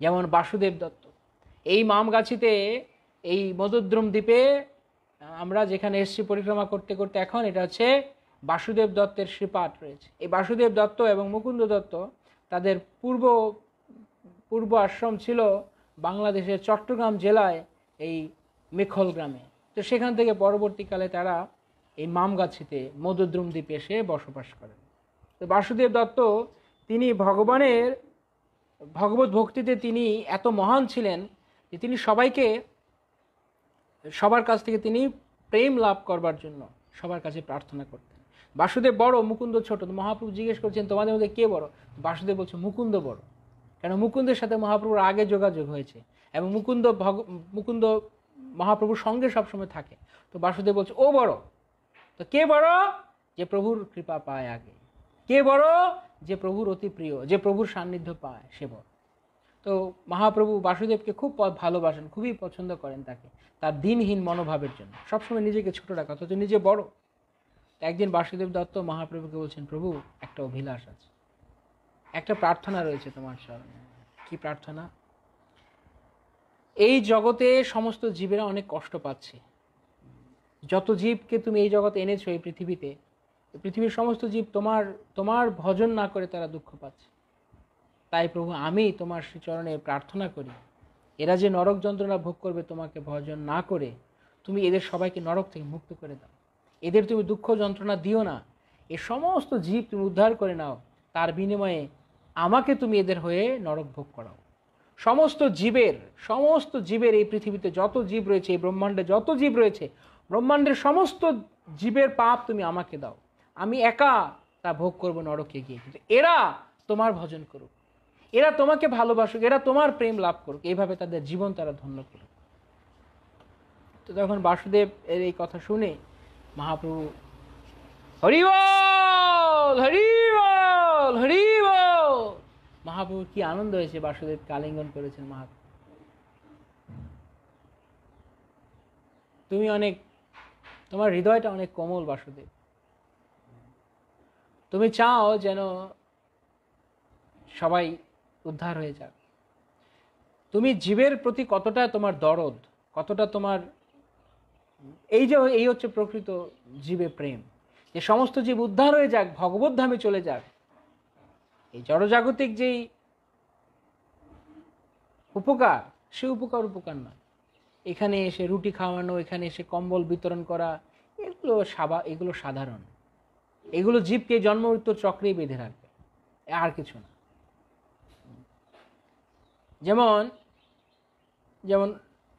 যেমন বাসুদেব দত্ত, এই মামগাছিতে, এই মধুদ্রুম দ্বীপে আমরা যেখানে এসছি পরিক্রমা করতে করতে, এখন এটা হচ্ছে বাসুদেব দত্তের শ্রীপাঠ রয়েছে। এই বাসুদেব দত্ত এবং মুকুন্দ দত্ত তাদের পূর্ব আশ্রম ছিল বাংলাদেশের চট্টগ্রাম জেলায় এই মেখল গ্রামে। তো সেখান থেকে পরবর্তীকালে তারা এই মামগাছিতে মধুদ্রুম দ্বীপে এসে বসবাস করেন। তো বাসুদেব দত্ত তিনি ভগবত ভক্তিতে তিনি এত মহান ছিলেন যে তিনি সবার কাছ থেকে তিনি প্রেম লাভ করবার জন্য সবার কাছে প্রার্থনা করতেন। বাসুদেব বড়, মুকুন্দ ছোট। তো মহাপ্রভু জিজ্ঞেস করছেন তোমাদের মধ্যে কে বড়? বাসুদেব বলছে মুকুন্দ বড়, কারণ মুকুন্দের সাথে মহাপ্রভুর আগে যোগাযোগ হয়েছে এবং মুকুন্দ মহাপ্রভুর সঙ্গে সবসময় থাকে। তো বাসুদেব বলছে ও বড়। তো কে বড়? যে প্রভুর কৃপা পায় আগে। কে বড়? যে প্রভুর অতি প্রিয়, যে প্রভুর সান্নিধ্য পায়, সে বড়। তো মহাপ্রভু বাসুদেবকে খুব ভালোবাসেন, খুবই পছন্দ করেন তাকে, তার দিনহীন মনোভাবের জন্য। সবসময় নিজেকে ছোট রাখা, অথচ নিজে বড়। একদিন বাসুদেব দত্ত মহাপ্রভুকে বলছেন, প্রভু একটা অভিলাষ আছে, একটা প্রার্থনা রয়েছে তোমার সামনে। কি প্রার্থনা? এই জগতে সমস্ত জীবেরা অনেক কষ্ট পাচ্ছে। যত জীবকে তুমি এই জগতে এনেছো এই পৃথিবীতে, পৃথিবীর সমস্ত জীব তোমার ভজন না করে তারা দুঃখ পাচ্ছে। তাই প্রভু আমি তোমার শ্রীচরণে প্রার্থনা করি, এরা যে নরক যন্ত্রণা ভোগ করবে তোমাকে ভজন না করে, তুমি এদের সবাইকে নরক থেকে মুক্ত করে দাও। এদের তুমি দুঃখ যন্ত্রণা দিও না, এ সমস্ত জীব তুমি উদ্ধার করে নাও। তার বিনিময়ে আমাকে তুমি এদের হয়ে নরক ভোগ করাও। সমস্ত জীবের এই পৃথিবীতে যত জীব রয়েছে, এই ব্রহ্মাণ্ডে যত জীব রয়েছে, ব্রহ্মাণ্ডের সমস্ত জীবের পাপ তুমি আমাকে দাও, আমি একা তা ভোগ করব নরকে গিয়ে। কিন্তু এরা তোমার ভজন করুক, এরা তোমাকে ভালোবাসুক, এরা তোমার প্রেম লাভ করুক, এইভাবে তাদের জীবন তারা ধন্য করুক। তো তখন বাসুদেব এর এই কথা শুনে মহাপ্রভু হরি বল, হরি বল, হরি বল। মহাপ্রভুর কি আনন্দ হয়েছে, বাসুদেবকে আলিঙ্গন করেছেন মহাপ্রভু। তোমার হৃদয়টা অনেক কোমল বাসুদেব, তুমি চাও যেন সবাই উদ্ধার হয়ে যাক। তুমি জীবের প্রতি কতটা তোমার দরদ, কতটা তোমার এই হচ্ছে প্রকৃত জীবে প্রেম, যে সমস্ত জীব উদ্ধার হয়ে যাক, ভগবত ধামে চলে যাক। এই জড়জাগতিক যেই উপকার, সে উপকার নয়। এখানে এসে রুটি খাওয়ানো, এখানে এসে কম্বল বিতরণ করা, এগুলো সাধারণ। এগুলো জীবকে জন্ম মৃত্যুর চক্রেই বেঁধে রাখবে, আর কিছু না। যেমন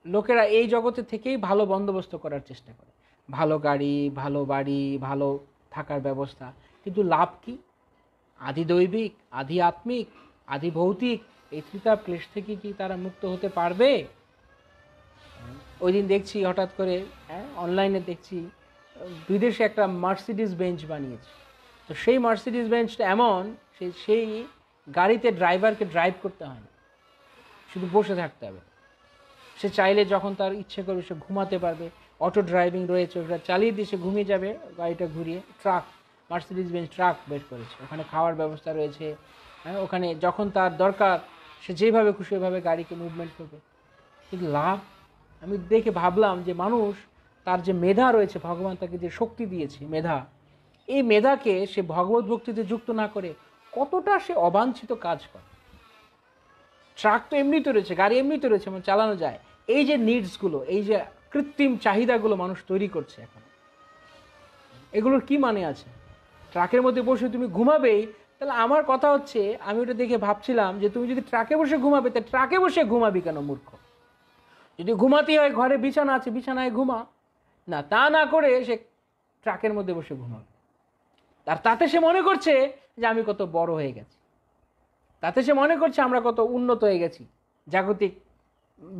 লোকেরা এই জগতে থেকেই ভালো বন্দোবস্ত করার চেষ্টা করে, ভালো গাড়ি, ভালো বাড়ি, ভালো থাকার ব্যবস্থা, কিন্তু লাভ কি? আদি দৈবিক, আদি আত্মিক, আদি ভৌতিক এই ত্রিতাপ ক্লেশ থেকে কি তারা মুক্ত হতে পারবে? ওই দিন দেখছি হঠাৎ করে অনলাইনে দেখছি বিদেশে একটা মার্সিডিজ বেঞ্চ বানিয়েছে। তো সেই মার্সিডিজ বেঞ্চটা এমন, সেই গাড়িতে ড্রাইভারকে ড্রাইভ করতে হয় না, শুধু বসে থাকতে হবে। সে চাইলে যখন তার ইচ্ছে করবে সে ঘুমাতে পারবে। অটো ড্রাইভিং রয়েছে, ওটা চালিয়ে দিয়ে সে ঘুমিয়ে যাবে গাড়িটা ঘুরিয়ে। মার্সিডিজ বেঞ্চ ট্রাক বের করেছে, ওখানে খাওয়ার ব্যবস্থা রয়েছে। ওখানে যখন তার দরকার সে যেভাবে খুশি ওইভাবে গাড়িকে মুভমেন্ট করবে। কিন্তু লাভ, আমি দেখে ভাবলাম যে মানুষ তার যে মেধা রয়েছে, ভগবান তাকে যে শক্তি দিয়েছে মেধা, এই মেধাকে সে ভগবত ভক্তিতে যুক্ত না করে কতটা সে অবাঞ্ছিত কাজ করে। ট্রাক তো এমনিতে রয়েছে, গাড়ি এমনিতে রয়েছে, মানে চালানো যায়। এই যে নিডসগুলো, এই যে কৃত্রিম চাহিদাগুলো মানুষ তৈরি করছে এখন, এগুলোর কি মানে আছে? ট্রাকের মধ্যে বসে তুমি ঘুমাবেই, তাহলে আমার কথা হচ্ছে, আমি ওটা দেখে ভাবছিলাম যে তুমি যদি ট্রাকে বসে ঘুমাবে, তা ট্রাকে বসে ঘুমাবি কেন মূর্খ? যদি ঘুমাতেই হয়, ঘরে বিছানা আছে, বিছানায় ঘুমা না, তা না করে সে ট্রাকের মধ্যে বসে ঘুমাবে। আর তাতে সে মনে করছে যে আমি কত বড় হয়ে গেছি, তাতে সে মনে করছে আমরা কত উন্নত হয়ে গেছি, জাগতিক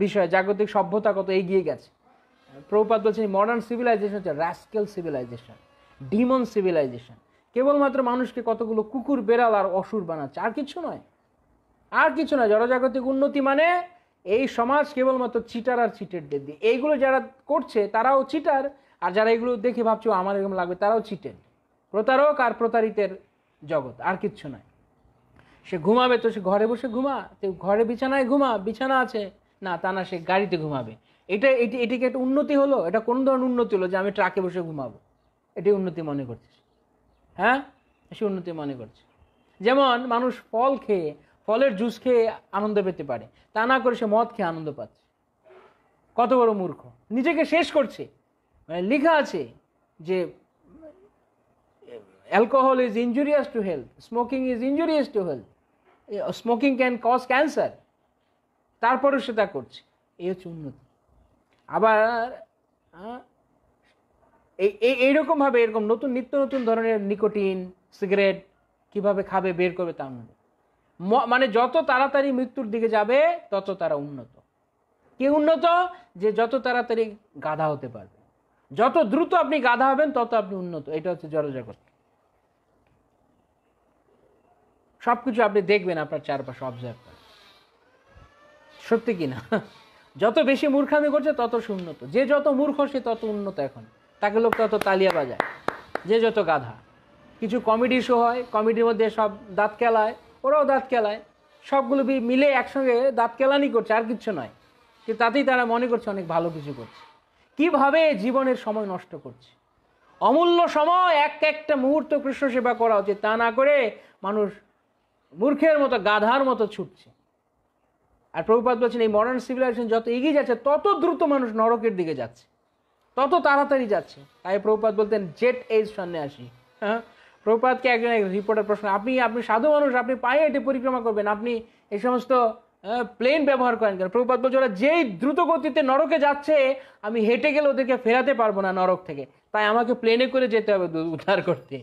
বিষয়, জাগতিক সভ্যতা কত এগিয়ে গেছে। প্রভুপাদ বলছেন মডার্ন সিভিলাইজেশন হচ্ছে রাস্কেল সিভিলাইজেশন, ডিমন সিভিলাইজেশন। কেবলমাত্র মানুষকে কতগুলো কুকুর, বেড়াল আর অসুর বানাচ্ছে, আর কিছু নয়, আর কিছু নয়। জড়জাগতিক উন্নতি মানে এই সমাজ কেবলমাত্র চিটার আর চিটেরদের দিয়ে। এইগুলো যারা করছে তারাও চিটার, আর যারা এগুলো দেখে ভাবছো আমার এরকম লাগবে, তারাও চিটের, প্রতারক আর প্রতারিতের জগৎ, আর কিচ্ছু নয়। সে ঘুমাবে তো সে ঘরে বসে ঘুমা, তো ঘরে বিছানায় ঘুমা, বিছানা আছে না তা না, সে গাড়িতে ঘুমাবে। এটিকে একটা উন্নতি হলো? এটা কোন ধরনের উন্নতি হলো যে আমি ট্রাকে বসে ঘুমাবো? এটি উন্নতি মনে করছিস? হ্যাঁ, সে উন্নতি মনে করছে। যেমন মানুষ ফল খেয়ে, ফলের জুস খেয়ে আনন্দ পেতে পারে, তা না করে সে মদ খেয়ে আনন্দ পাচ্ছে। কত বড় মূর্খ, নিজেকে শেষ করছে। মানে লেখা আছে যে alcohol is injurious to health, smoking is injurious to health, smoking can cause cancer, তারপরেও সে তা করছে। এই হচ্ছে উন্নতি। আবার এইরকমভাবে এরকম নতুন নিত্য নতুন ধরনের নিকোটিন, সিগারেট কিভাবে খাবে বের করবে তা নয়। মানে যত তাড়াতাড়ি মৃত্যুর দিকে যাবে তত তারা উন্নত। কি উন্নত? যে যত তাড়াতাড়ি গাধা হতে পারবে, যত দ্রুত আপনি গাধা হবেন তত আপনি উন্নত। এটা হচ্ছে জড়জগৎ। সবকিছু আপনি দেখবেন আপনার চারপাশে, অবজার্ভ করেন, সত্যি কিনা। যত বেশি মূর্খামি করছে তত সে উন্নত। যে যত মূর্খ সে তত উন্নত। এখন তাকে লোক তত তালিয়া বাজায়। যে যত গাধা। কিছু কমেডি শো হয়, কমেডির মধ্যে সব দাঁত কেলায়, ওরাও দাঁত কেলায়, সবগুলো মিলে একসঙ্গে দাঁত কেলানি করছে, আর কিচ্ছু নয়। কিন্তু তাতেই তারা মনে করছে অনেক ভালো কিছু করছে। কিভাবে জীবনের সময় নষ্ট করছে, অমূল্য সময়। একটা মুহূর্ত কৃষ্ণ সেবা করা উচিত, তা না করে মানুষ মূর্খের মতো, গাধার মতো ছুটছে। আর প্রভুপাদ বলছেন এই মডার্ন সিভিলাইজেশন যত এগিয়ে যাচ্ছে তত দ্রুত মানুষ নরকের দিকে যাচ্ছে, তত তাড়াতাড়ি যাচ্ছে। তাই প্রভুপাদ বলতেন জেট এজ সন্ন্যাসী। হ্যাঁ, প্রভুপাদকে একজন রিপোর্টার প্রশ্ন, আপনি সাধু মানুষ, আপনি পায়ে হেঁটে পরিক্রমা করবেন, আপনি এই সমস্ত প্লেন ব্যবহার করেন কেন? প্রভুপাদ বলছে ওরা যেই দ্রুত গতিতে নরকে যাচ্ছে, আমি হেঁটে গেলে ওদেরকে ফেরাতে পারবো না নরক থেকে, তাই আমাকে প্লেনে করে যেতে হবে উদ্ধার করতে,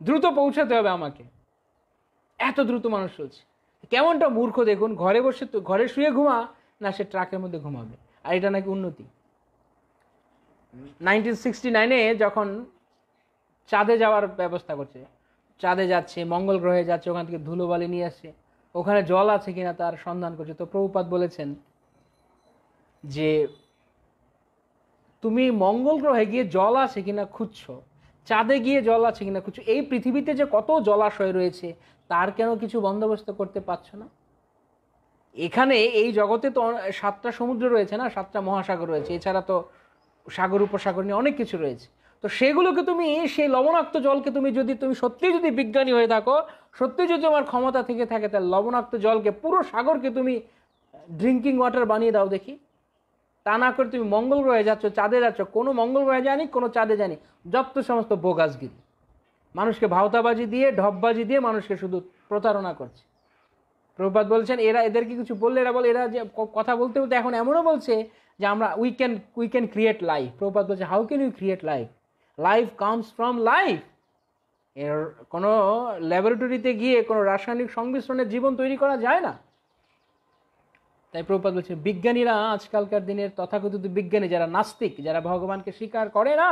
দ্রুত পৌঁছাতে হবে আমাকে। এত দ্রুত মানুষ চলছে। কেমনটা মূর্খ দেখুন, ঘরে বসে, তো ঘরে শুয়ে ঘুমা না, সে ট্রাকের মধ্যে ঘুমাবে। আর এটা নাকি উন্নতি। 1969-এ যখন চাঁদে যাওয়ার ব্যবস্থা করছে, চাঁদে যাচ্ছে, মঙ্গল গ্রহে যাচ্ছে, ওখান থেকে ধুলোবালি নিয়ে আসছে, ওখানে জল আছে কিনা তার সন্ধান করছে। তো প্রভুপাদ বলেছেন যে তুমি মঙ্গল গ্রহে গিয়ে জল আছে কিনা খুঁজছো, চাঁদে গিয়ে জল আছে কিনা খুঁজছো, এই পৃথিবীতে যে কত জলাশয় রয়েছে তার কেন কিছু বন্দোবস্ত করতে পারছো না? এখানে এই জগতে তো 7টা সমুদ্র রয়েছে না, 7টা মহাসাগর রয়েছে, এছাড়া তো সাগর উপসাগর নিয়ে অনেক কিছু রয়েছে। তো সেগুলোকে তুমি, সেই লবণাক্ত জলকে তুমি সত্যি যদি বিজ্ঞানী হয়ে থাকো, সত্যি যদি তোমার ক্ষমতা থেকে থাকে, তাহলে লবণাক্ত জলকে, পুরো সাগরকে তুমি ড্রিঙ্কিং ওয়াটার বানিয়ে দাও দেখি। তা না করে তুমি মঙ্গল গ্রহে যাচ্ছ, চাঁদে যাচ্ছ, কোনো মঙ্গল গ্রহে জানি, কোনো চাঁদে জানি, যত সমস্ত বোগাসগিরি, মানুষকে ভাওতাবাজি দিয়ে, ঢপবাজি দিয়ে মানুষকে শুধু প্রতারণা করছে। প্রভুপাদ বলছেন এদেরকে কিছু বললে এরা বলে, এরা যে কথা বলতে বলতে এখন এমনও বলছে যে আমরা we can create life. Prabhupada বলছে how can you create life? Life comes from life. এর কোনো ল্যাবরেটরিতে গিয়ে কোনো রাসায়নিক সংমিশ্রণের জীবন তৈরি করা যায় না। তাই প্রভুপাদ বলছে বিজ্ঞানীরা, আজকালকার দিনের তথাকথিত বিজ্ঞানী যারা নাস্তিক, যারা ভগবানকে স্বীকার করে না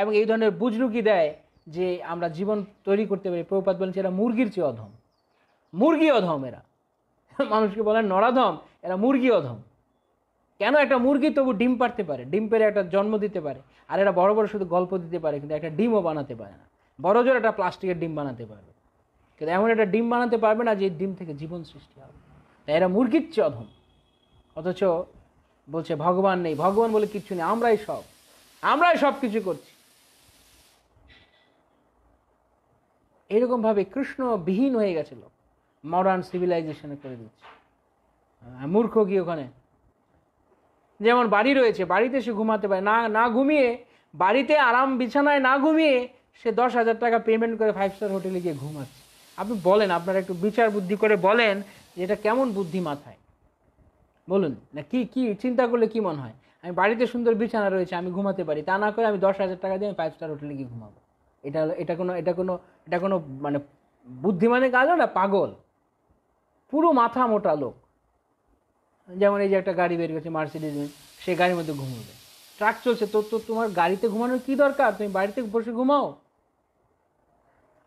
এবং এই ধরনের বুজরুকি দেয় যে আমরা জীবন তৈরি করতে পারি, প্রভুপাদ বলছে এরা মুরগির চেয়ে অধম, মুরগি অধম এরা। মানুষকে বলেন নরাধম, এরা মুরগি অধম। কেন? একটা মুরগি তবু ডিম পারতে পারে, ডিম পেরে একটা জন্ম দিতে পারে, আর এরা বড় বড় শুধু গল্প দিতে পারে, কিন্তু একটা ডিমও বানাতে পারে না। বড় জোর একটা প্লাস্টিকের ডিম বানাতে পারবে, কিন্তু এমন একটা ডিম বানাতে পারবে না যে ডিম থেকে জীবন সৃষ্টি হবে। তাই এরা মুরগির চেয়ে অধম। অথচ বলছে ভগবান নেই, ভগবান বলে কিচ্ছু নেই, আমরাই সব কিছু করছি। এরকম ভাবে কৃষ্ণ বিহীন হয়ে গেছিল, মডার্ন সিভিলাইজেশনে করে দিচ্ছে। মূর্খ কি ওখানে? যেমন বাড়ি রয়েছে, বাড়িতে সে ঘুমাতে পারে না ঘুমিয়ে, বাড়িতে আরাম বিছানায় না ঘুমিয়ে সে 10,000 টাকা পেমেন্ট করে 5 স্টার হোটেলে গিয়ে ঘুমাচ্ছে। আপনি বলেন, আপনারা একটু বিচার বুদ্ধি করে বলেন যে এটা কেমন বুদ্ধি মাথায়? বলুন না, কি চিন্তা করলে কি মনে হয়? আমি বাড়িতে সুন্দর বিছানা রয়েছে, আমি ঘুমাতে পারি, তা না করে আমি 10,000 টাকা দিয়ে আমি 5 স্টার হোটেলে গিয়ে ঘুমাবো। এটা কোনো মানে বুদ্ধিমানের কাজ না, পাগল, পুরো মাথা মোটা লোক। যেমন এই যে একটা গাড়ি বের করছে মার্সিডিজ, সে গাড়ির মধ্যে ঘুমাবে। ট্রাক চলছে, তো তোমার গাড়িতে ঘুমানোর কি দরকার? তুমি বাড়িতে বসে ঘুমাও।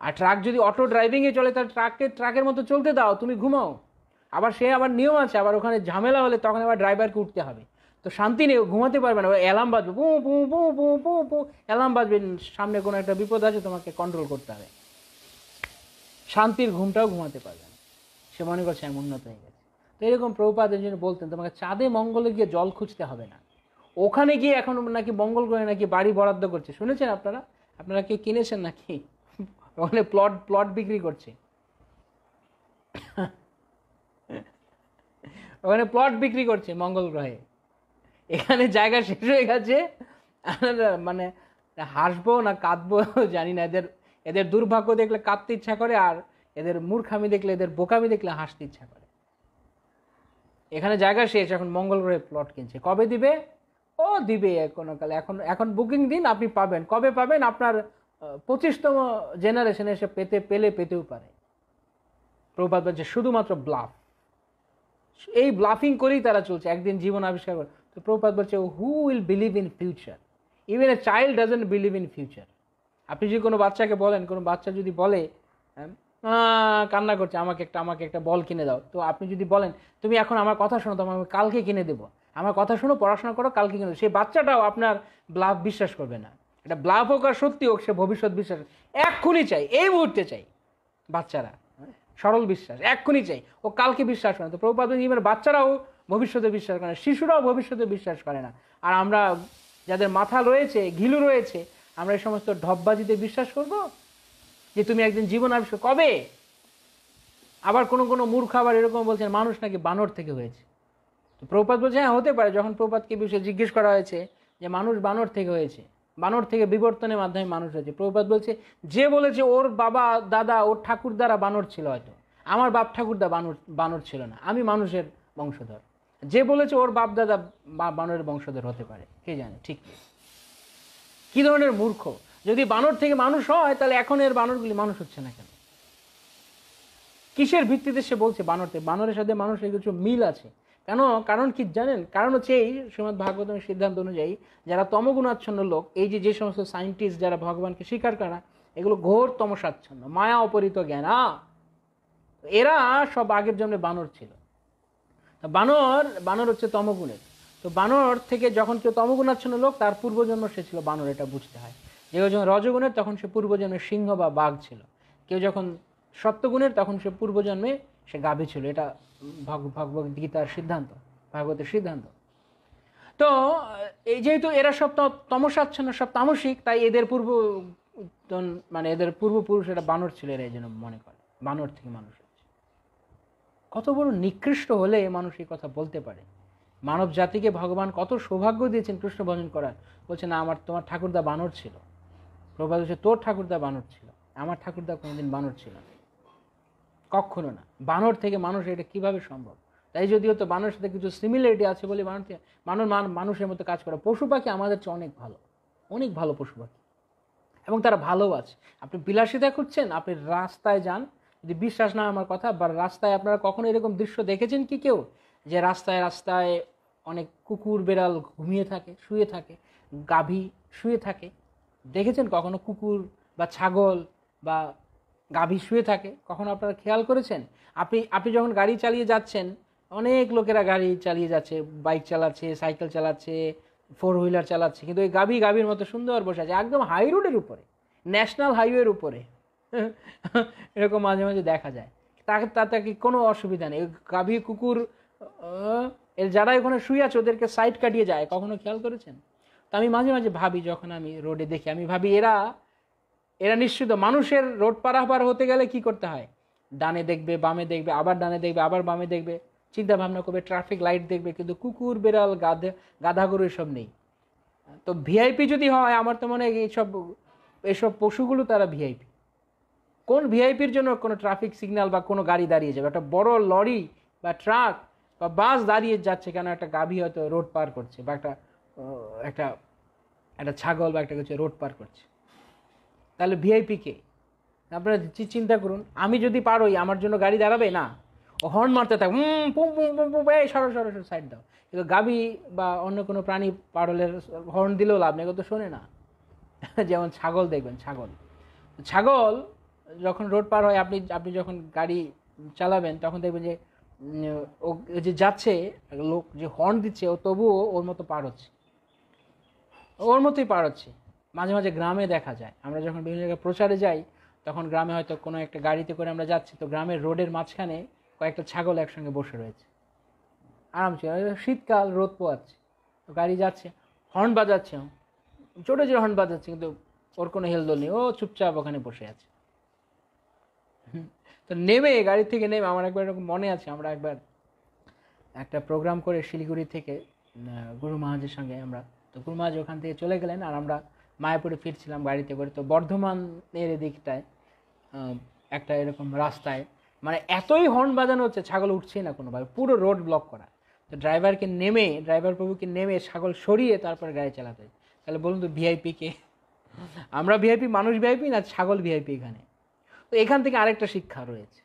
আর ট্রাক যদি অটো ড্রাইভিংয়ে চলে, তাহলে ট্রাকের মতো চলতে দাও, তুমি ঘুমাও। আবার নিয়ম আছে, আবার ওখানে ঝামেলা হলে তখন আবার ড্রাইভারকে উঠতে হবে। তো শান্তি নেই, ঘুমাতে পারবে না, অ্যালার্ম বাজবে, পু পু পু পু পু পু অ্যালার্ম বাজবে, সামনে কোনো একটা বিপদ আছে, তোমাকে কন্ট্রোল করতে হবে। শান্তির ঘুমটাও ঘুমাতে পারবে না, সে মনে করছে আমি উন্নত হয়ে গেছে। তো এরকম প্রভুপাদ এই জন্য বলতেন তোমাকে চাঁদে মঙ্গলে গিয়ে জল খুঁজতে হবে না, ওখানে গিয়ে এখন নাকি মঙ্গল গ্রহে নাকি বাড়ি বরাদ্দ করছে, শুনেছেন আপনারা? আপনারা কেউ কিনেছেন নাকি? ওখানে প্লট প্লট বিক্রি করছে, ওখানে প্লট বিক্রি করছে মঙ্গল গ্রহে। এখানে জায়গা শেষ হয়ে গেছে, মানে হাসবো না কাঁদবো জানি না। এদের এদের দুর্ভাগ্য দেখলে কাঁদতে ইচ্ছা করে, আর এদের মূর্খামি দেখলে, এদের বোকামি দেখলে হাসতে ইচ্ছা করে। এখানে জায়গা শেষ, এখন মঙ্গল গ্রহে প্লট কিনছে। কবে দিবে? ও দিবে কোনো কালে, এখন এখন বুকিং দিন, আপনি পাবেন। কবে পাবেন? আপনার 25তম জেনারেশনে এসে পেতেও পারে। প্রভুপাদ বলছে শুধুমাত্র ব্লাফ, এই ব্লাফিং করেই তারা চলছে, একদিন জীবন আবিষ্কার করে। তো প্রভুপাদ বলছে who will believe in future? Even a child doesn't believe in future. আপনি যদি কোনো বাচ্চাকে বলেন, কোনো বাচ্চা যদি বলে কান্না করছে আমাকে একটা বল কিনে দাও, তো আপনি যদি বলেন তুমি এখন আমার কথা শোনো, তো আমি কালকে কিনে দেবো, আমার কথা শোনো, পড়াশোনা করো, কালকে কিনে দেবো, সেই বাচ্চাটাও আপনার ব্লাফ বিশ্বাস করবে না। এটা ব্লাফ হোক আর সত্যি হোক, সে ভবিষ্যৎ বিশ্বাস এক্ষুনি চাই, এই মুহূর্তে চাই। বাচ্চারা সরল বিশ্বাস এক্ষুনি চাই, ও কালকে বিশ্বাস করে না। তো প্রভুপাদ এবার বাচ্চারাও ভবিষ্যতে বিশ্বাস করে না, শিশুরাও ভবিষ্যতে বিশ্বাস করে না। আর আমরা যাদের মাথা রয়েছে, ঘিলু রয়েছে, আমরা এই সমস্ত ঢপবাজিতে বিশ্বাস করব যে তুমি একদিন জীবন আবিষ্কার কবে? আবার কোনো কোনো মূর্খ আবার এরকম বলছেন মানুষ নাকি বানর থেকে হয়েছে। তো প্রভুপাদ বলছে হ্যাঁ হতে পারে। যখন প্রভুপাদকে বিষয়ে জিজ্ঞেস করা হয়েছে যে মানুষ বানর থেকে হয়েছে, বানর থেকে বিবর্তনের মাধ্যমে মানুষ হয়েছে, প্রভুপাদ বলছে যে বলেছে ওর বাবা দাদা ওর ঠাকুরদারা বানর ছিল, হয়তো আমার বাপ ঠাকুরদা বানর ছিল না, আমি মানুষের বংশধর। যে বলেছে ওর বাপ দাদা বানরের বংশধর হতে পারে, কে জানে। ঠিক কি ধরনের মূর্খ! যদি বানর থেকে মানুষ হয় তাহলে এখন এর বানরগুলি মানুষ হচ্ছে না কেন? কিসের ভিত্তিতে সে বলছে বানরের সাথে মানুষের কিছু মিল আছে? কেন? কারণ কি জানেন? কারণ হচ্ছে এই শ্রীমদ্ ভাগবতের সিদ্ধান্ত অনুযায়ী যারা তমগুণাচ্ছন্ন লোক, এই যে সমস্ত সায়েন্টিস্ট যারা ভগবানকে স্বীকার করে না, এগুলো ঘোর তমসাচ্ছন্ন, মায়া অপরিত জ্ঞান। এরা সব আগের জন্মে বানর ছিল। বানর হচ্ছে তমগুণের। তো বানর থেকে যখন কেউ তমগুণাচ্ছন্ন লোক, তার পূর্বজন্ম সে ছিল বানর, এটা বুঝতে হয়। কেউ যখন রজগুণের, তখন সে পূর্বজন্মে সিংহ বা বাঘ ছিল। কেউ যখন সত্যগুণের, তখন সে পূর্বজন্মে সে গাভী ছিল। এটা ভগবত গীতার সিদ্ধান্ত, ভাগবতের সিদ্ধান্ত। তো এই যেহেতু এরা সব তমসাচ্ছন্ন, সব তামসিক, তাই এদের এদের পূর্বপুরুষ এরা বানর ছিল, এরা এই জন্য মনে করে বানর থেকে মানুষ হচ্ছে। কত বড় নিকৃষ্ট হলে মানুষ এই কথা বলতে পারে! মানব জাতিকে ভগবান কত সৌভাগ্য দিয়েছেন কৃষ্ণ ভজন করার। বলছে না তোমার ঠাকুরদা বানর ছিল। প্রভুপাদ বলছে তোর ঠাকুরদা বানর ছিল, আমার ঠাকুরদা কোনোদিন বানর ছিল না, কখনো না। বানর থেকে মানুষ, এটা কিভাবে সম্ভব? তাই যদিও তো বানরের সাথে কিছু সিমিলারিটি আছে বলে মানুষের মতো কাজ করে। পশু পাখি আমাদের চেয়ে অনেক ভালো, অনেক ভালো পশু পাখি, এবং তারা ভালো আছে। আপনি বিলাসিতা খুঁজছেন, আপনি রাস্তায় যান, যদি বিশ্বাস না আমার কথা, বা রাস্তায় আপনারা কখনো এরকম দৃশ্য দেখেছেন কি কেউ, যে রাস্তায় রাস্তায় অনেক কুকুর বেড়াল ঘুমিয়ে থাকে, শুয়ে থাকে, গাভী শুয়ে থাকে? দেখেছেন কখনো কুকুর বা ছাগল বা গাভী শুয়ে থাকে? কখনো আপনারা খেয়াল করেছেন? আপনি যখন গাড়ি চালিয়ে যাচ্ছেন, অনেক লোকেরা গাড়ি চালিয়ে যাচ্ছে, বাইক চালাচ্ছে, সাইকেল চালাচ্ছে, 4 হুইলার চালাচ্ছে, কিন্তু ওই গাভীর মতো সুন্দর বসে আছে একদম হাই রোডের উপরে, ন্যাশনাল হাইওয়ের উপরে। এরকম মাঝে মাঝে দেখা যায়। তাতে কি কোনো অসুবিধা নেই। গাভী কুকুর এর যারা ওখানে শুয়ে আছে ওদেরকে সাইড কাটিয়ে যায়, কখনো খেয়াল করেছেন? তো আমি মাঝে মাঝে ভাবি, যখন আমি রোডে দেখি, আমি ভাবি এরা নিশ্চিত মানুষের রোড পারাপার হতে গেলে কি করতে হয়? ডানে দেখবে, বামে দেখবে, আবার ডানে দেখবে, আবার বামে দেখবে, চিন্তা ভাবনা করবে, ট্রাফিক লাইট দেখবে। কিন্তু কুকুর বেড়াল গাধা গরু এসব নেই। তো ভিআইপি যদি হয়, আমার তো মনে হয় এসব পশুগুলো তারা ভিআইপি। কোন ভিআইপির জন্য কোনো ট্রাফিক সিগন্যাল বা কোনো গাড়ি দাঁড়িয়ে যাবে? একটা বড় লরি বা ট্রাক বা বাস দাঁড়িয়ে যাচ্ছে কেন? একটা গাভী হয়তো রোড পার করছে, বা একটা ছাগল বা একটা কিছু রোড পার করছে। তাহলে ভিআইপি কে? আপনারা চিন্তা করুন, আমি যদি পারোই, আমার জন্য গাড়ি দাঁড়াবে না? ও হর্ন মারতে থাক, পুম পুম পুম পুম, এই সরো সরো সরো, সাইড দাও। কিন্তু গাভী বা অন্য কোনো প্রাণী পারলের হর্ন দিলেও লাভ নেই, তো শোনে না। যেমন ছাগল দেখবেন, ছাগল যখন রোড পার হয়, আপনি যখন গাড়ি চালাবেন, তখন দেখবেন যে ও যে যাচ্ছে, লোক যে হর্ন দিচ্ছে, ও তবুও ওর মতো পার হচ্ছে, ওর মতোই পার হচ্ছে। মাঝে মাঝে গ্রামে দেখা যায়, আমরা যখন বিভিন্ন জায়গায় প্রচারে যাই, তখন গ্রামে হয়তো কোনো একটা গাড়িতে করে আমরা যাচ্ছি, তো গ্রামের রোডের মাঝখানে কয়েকটা ছাগল একসঙ্গে বসে রয়েছে, আরাম ছিল, শীতকাল, রোদ পোয়াচ্ছে, তো গাড়ি যাচ্ছে, হর্ন বাজাচ্ছে, জোরে জোরে হর্ন বাজাচ্ছে, কিন্তু ওর কোনো হেলদোল নেই, ও চুপচাপ ওখানে বসে আছে। তো নেমে, গাড়ি থেকে নেমে, আমার একবার এরকম মনে আছে, আমরা একবার একটা প্রোগ্রাম করে শিলিগুড়ি থেকে গুরু মহারাজের সঙ্গে আমরা, তো গুরু মহারাজ ওখান থেকে চলে গেলেন, আর আমরা মায়াপুরে ফিরছিলাম গাড়িতে করে। তো বর্ধমানের এদিকটায় একটা এরকম রাস্তায় মানে এতই হর্ন বাজানো হচ্ছে, ছাগল উঠছেই না কোনোভাবে, পুরো রোড ব্লক করা। তো ড্রাইভার প্রভুকে নেমে ছাগল সরিয়ে তারপর গাড়ি চালাতে হয়। তাহলে বলুন তো ভিআইপি কে? আমরা ভিআইপি, মানুষ ভিআইপি না ছাগল ভিআইপি এখানে? তো এখান থেকে আরেকটা শিক্ষা রয়েছে,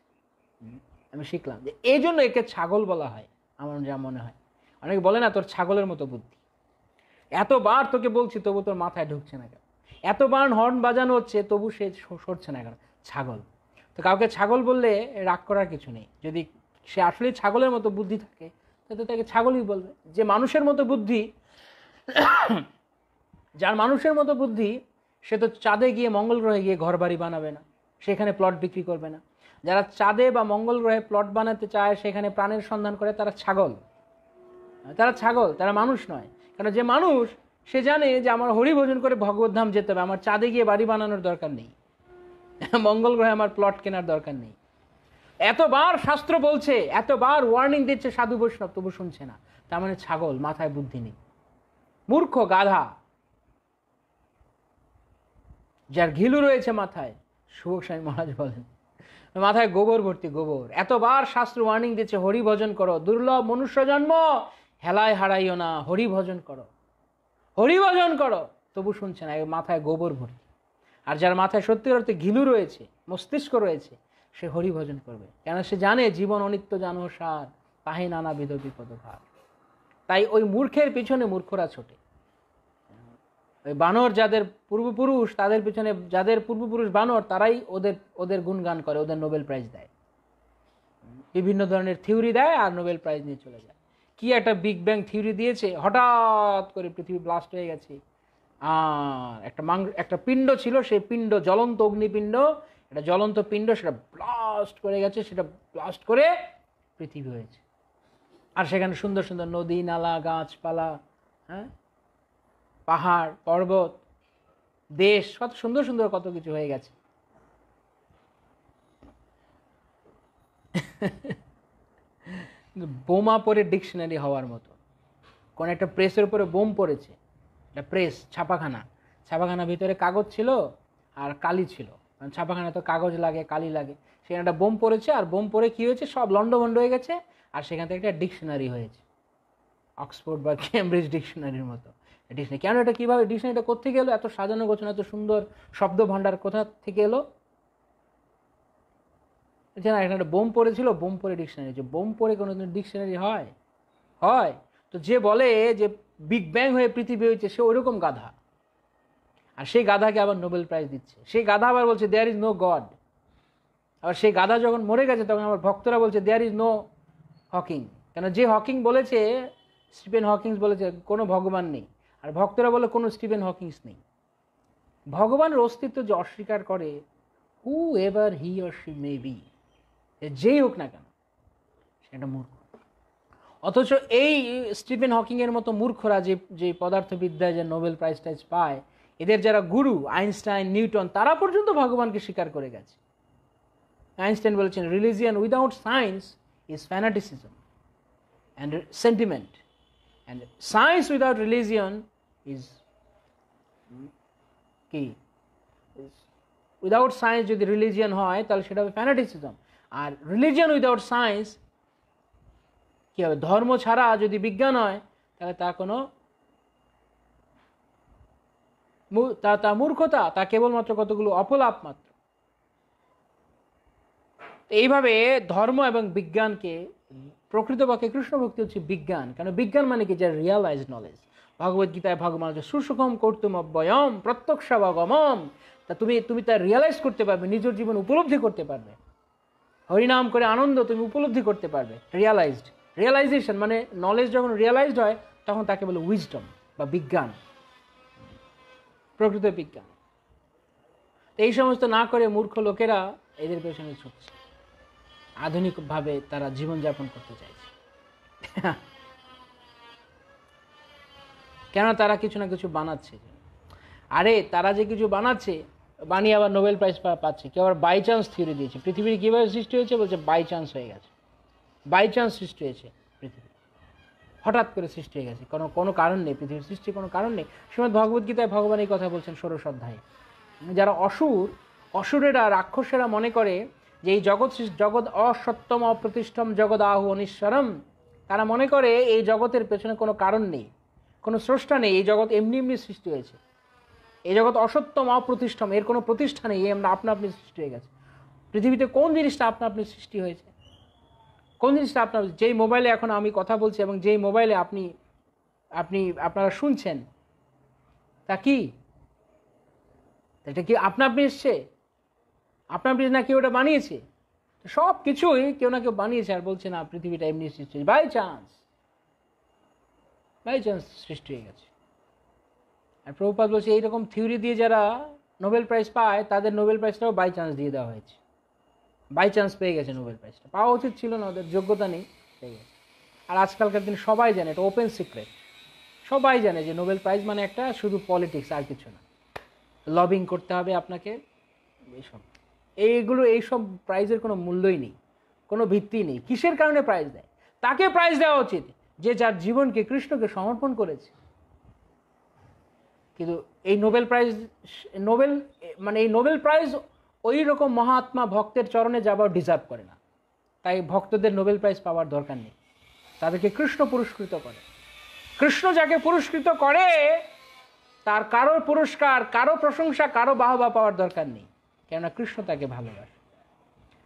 আমি শিখলাম যে এই জন্য একে ছাগল বলা হয়, আমার যা মনে হয়। অনেকে বলে না তোর ছাগলের মতো বুদ্ধি, এতবার তোকে বলছি তবু তোর মাথায় ঢুকছে না কেন, এতবার হর্ন বাজানো হচ্ছে তবু সে সরছে না কেন, ছাগল। তো কাউকে ছাগল বললে রাগ করার কিছু নেই, যদি সে আসলে ছাগলের মতো বুদ্ধি থাকে তাহলে তাকে ছাগলই বলবে। যে মানুষের মতো বুদ্ধি, যার মানুষের মতো বুদ্ধি, সে তো চাঁদে গিয়ে, মঙ্গল গ্রহে গিয়ে ঘর বাড়ি বানাবে না, সেখানে প্লট বিক্রি করবে না। যারা চাঁদে বা মঙ্গল গ্রহে প্লট বানাতে চায়, সেখানে প্রাণের সন্ধান করে, তারা ছাগল, তারা মানুষ নয়। কারণ যে মানুষ, সে জানে যে আমার হরিভোজন করে ভগবদ্ধাম যেতে হবে, আমার চাঁদে গিয়ে বাড়ি বানানোর দরকার নেই, মঙ্গল গ্রহে আমার প্লট কেনার দরকার নেই। এতবার শাস্ত্র বলছে, এতবার ওয়ার্নিং দিচ্ছে সাধু বৈষ্ণব, তবু শুনছে না, তার মানে ছাগল, মাথায় বুদ্ধি নেই, মূর্খ, গাধা, যার ঘিলু রয়েছে মাথায়। সুভোগ স্বামী মহারাজ বলেন মাথায় গোবর ভর্তি, গোবর। এতবার শাস্ত্র ওয়ার্নিং দিচ্ছে, হরি ভজন করো, দুর্লভ মনুষ্য জন্ম হেলায় হারাইও না, হরি ভজন করো, হরি ভজন করো, তবু শুনছে না, মাথায় গোবর ভর্তি। আর যার মাথায় সত্যি অর্থে ঘিলু রয়েছে, মস্তিষ্ক রয়েছে, সে হরি ভজন করবে, কেন সে জানে জীবন অনিত্য জানো সার, তাহে নানাবিধ বিপদ ভার। তাই ওই মূর্খের পিছনে মূর্খরা ছোটে। ওই বানর যাদের পূর্বপুরুষ, তাদের পিছনে যাদের পূর্বপুরুষ বানর, তারাই ওদের গুণগান করে, ওদের নোবেল প্রাইজ দেয়, বিভিন্ন ধরনের থিওরি দেয়, আর নোবেল প্রাইজ নিয়ে চলে যায়। কি একটা বিগ ব্যাং থিওরি দিয়েছে, হঠাৎ করে পৃথিবী ব্লাস্ট হয়ে গেছে, আর একটা পিণ্ড ছিল, সেই পিণ্ড জ্বলন্ত অগ্নিপিণ্ড, একটা জ্বলন্ত পিণ্ড, সেটা ব্লাস্ট করে গেছে, সেটা ব্লাস্ট করে পৃথিবী হয়েছে। আর সেখানে সুন্দর সুন্দর নদী, নালা, গাছপালা, হ্যাঁ, পাহাড়, পর্বত, দেশ, কত সুন্দর সুন্দর কত কিছু হয়ে গেছে। বোমা পড়ে ডিকশনারি হওয়ার মতো, কোন একটা প্রেসের উপরে বোম পড়েছে, একটা প্রেস, ছাপাখানা ভিতরে কাগজ ছিল আর কালি ছিল, ছাপাখানা তো কাগজ লাগে, কালি লাগে, সেখানে একটা বোম পড়েছে, আর বোম পড়ে কি হয়েছে, সব লন্ডভন্ড হয়ে গেছে, আর সেখান থেকে একটা ডিকশনারি হয়েছে, অক্সফোর্ড বা কেমব্রিজ ডিকশনারির মতো ডিকশনারি। কেন এটা কীভাবে, ডিকশনারিটা কোথেকে এলো, এত সাজানো গোছানো, এত সুন্দর শব্দ ভাণ্ডার কোথা থেকে এলো? না, এখানে একটা বোম পড়েছিল, বোম পড়ে ডিকশনারি, যে বোম পড়ে কোনো ডিকশনারি হয়? তো যে বলে যে বিগ ব্যাং হয়ে পৃথিবী হয়েছে, সে ওইরকম গাধা, আর সেই গাধাকে আবার নোবেল প্রাইজ দিচ্ছে। সেই গাধা আবার বলছে দেয়ার ইজ নো গড। আবার সেই গাধা যখন মরে গেছে, তখন আমার ভক্তরা বলছে দেয়ার ইজ নো হকিং। কেন, যে হকিং বলেছে, স্টিফেন হকিংস বলেছে কোনো ভগবান নেই, আর ভক্তরা বলে কোনো স্টিফেন হকিংস নেই। ভগবানের অস্তিত্ব যে অস্বীকার করে, হু ever he or she may be, যেই হোক না কেন, সেটা মূর্খ। অথচ এই স্টিফেন হকিং এর মতো মূর্খরা যে পদার্থবিদ্যায় যে নোবেল প্রাইজ টাইজ পায়, এদের যারা গুরু, আইনস্টাইন, নিউটন, তারা পর্যন্ত ভগবানকে স্বীকার করে গেছে। আইনস্টাইন বলেছেন religion without science is fanaticism and sentiment, and science without religion is কি, উইদাউট সায়েন্স যদি রিলিজিয়ান হয় তাহলে সেটা হবে ফ্যানাটিসিজম, আর রিলিজিয়ান উইদাউট সায়েন্স কি হবে, ধর্ম ছাড়া যদি বিজ্ঞান হয় তাহলে তা কোনো তা মূর্খতা, তা কেবলমাত্র কতগুলো অপলাপ মাত্র। এইভাবে ধর্ম এবং বিজ্ঞানকে, প্রকৃতপক্ষে কৃষ্ণ ভক্তি হচ্ছে বিজ্ঞান। কারণ বিজ্ঞান মানে কি, যার রিয়ালাইজড নলেজ। ভগবদ্গীতায় ভগবান হচ্ছে সুসুখম কর্তুম অব্যয়ম প্রত্যক্ষাবগমম, তা তুমি তা রিয়ালাইজ করতে পারবে, নিজের জীবন উপলব্ধি করতে পারবে, হরিনাম করে আনন্দ তুমি উপলব্ধি করতে পারবে। রিয়ালাইজেশন মানে নলেজ যখন রিয়ালাইজড হয়, তখন তাকে বলে উইজডম বা বিজ্ঞান, প্রকৃত বিজ্ঞান। এই সমস্ত না করে মূর্খ লোকেরা এদের পেছনে ছুটছে, আধুনিকভাবে তারা জীবনযাপন করতে চাইছে। কেন? তারা কিছু না কিছু বানাচ্ছে। আরে তারা যে কিছু বানাচ্ছে, বানিয়ে আবার নোবেল প্রাইজ পাচ্ছে। কেউ আবার বাই চান্স থিওরি দিয়েছে। পৃথিবীর কীভাবে সৃষ্টি হয়েছে বলছে বাই চান্স হয়ে গেছে, বাই চান্স সৃষ্টি হয়েছে পৃথিবী, হঠাৎ করে সৃষ্টি হয়ে গেছে, কোনো কারণ নেই, পৃথিবীর সৃষ্টির কোনো কারণ নেই। শ্রীমদ্ ভগবদ্গীতায় ভগবান এই কথা বলছেন 16 অধ্যায়ে। যারা অসুরেরা, রাক্ষসেরা মনে করে যে এই জগৎ অসত্যম অপ্রতিষ্ঠম জগদাহু অনিশ্বরম, তারা মনে করে এই জগতের পেছনে কোনো কারণ নেই, কোনো স্রষ্টা নেই, এই জগৎ এমনি এমনি সৃষ্টি হয়েছে, এই জগৎ অসত্যম অপ্রতিষ্ঠম, এর কোনো প্রতিষ্ঠা নেই, আপনা আপনি সৃষ্টি হয়ে গেছে। পৃথিবীতে কোন জিনিসটা আপনা আপনি সৃষ্টি হয়েছে? কোন জিনিসটা আপনার, যেই মোবাইলে এখন আমি কথা বলছি এবং যেই মোবাইলে আপনারা শুনছেন, তা কি এটা কি আপনা আপনি এসছে? আপনা আপনি না কেউ ওটা বানিয়েছে? সব কিছুই কেউ না কেউ বানিয়েছে, আর বলছে না পৃথিবীটা এমনি সৃষ্টি, বাই চান্স সৃষ্টি হয়ে গেছে। আর প্রভুপাদ বলছে এইরকম থিওরি দিয়ে যারা নোবেল প্রাইজ পায়, তাদের নোবেল প্রাইজটাও বাই চান্স দিয়ে দেওয়া হয়েছে। বাই চান্স পেয়ে গেছে নোবেল প্রাইজটা, পাওয়া উচিত ছিল না, ওদের যোগ্যতা নেই, পেয়ে গেছে। আর আজকালকার দিন সবাই জানে, এটা ওপেন সিক্রেট, সবাই জানে যে নোবেল প্রাইজ মানে একটা শুধু পলিটিক্স, আর কিছু না। লবিং করতে হবে আপনাকে, এইসব প্রাইজের কোনো মূল্যই নেই, কোনো ভিত্তি নেই। কিসের কারণে প্রাইজ দেয়? তাকে প্রাইজ দেওয়া উচিত যে যার জীবনকে কৃষ্ণকে সমর্পণ করেছে। কিন্তু এই নোবেল প্রাইজ ওই রকম মহাত্মা ভক্তের চরণে যাবার ডিজার্ভ করে না, তাই ভক্তদের নোবেল প্রাইজ পাওয়ার দরকার নেই, তাদেরকে কৃষ্ণ পুরস্কৃত করে। কৃষ্ণ যাকে পুরস্কৃত করে তার কারো পুরস্কার, কারো প্রশংসা, কারো বাহবা পাওয়ার দরকার নেই, কেননা কৃষ্ণ তাকে ভালোবাসে।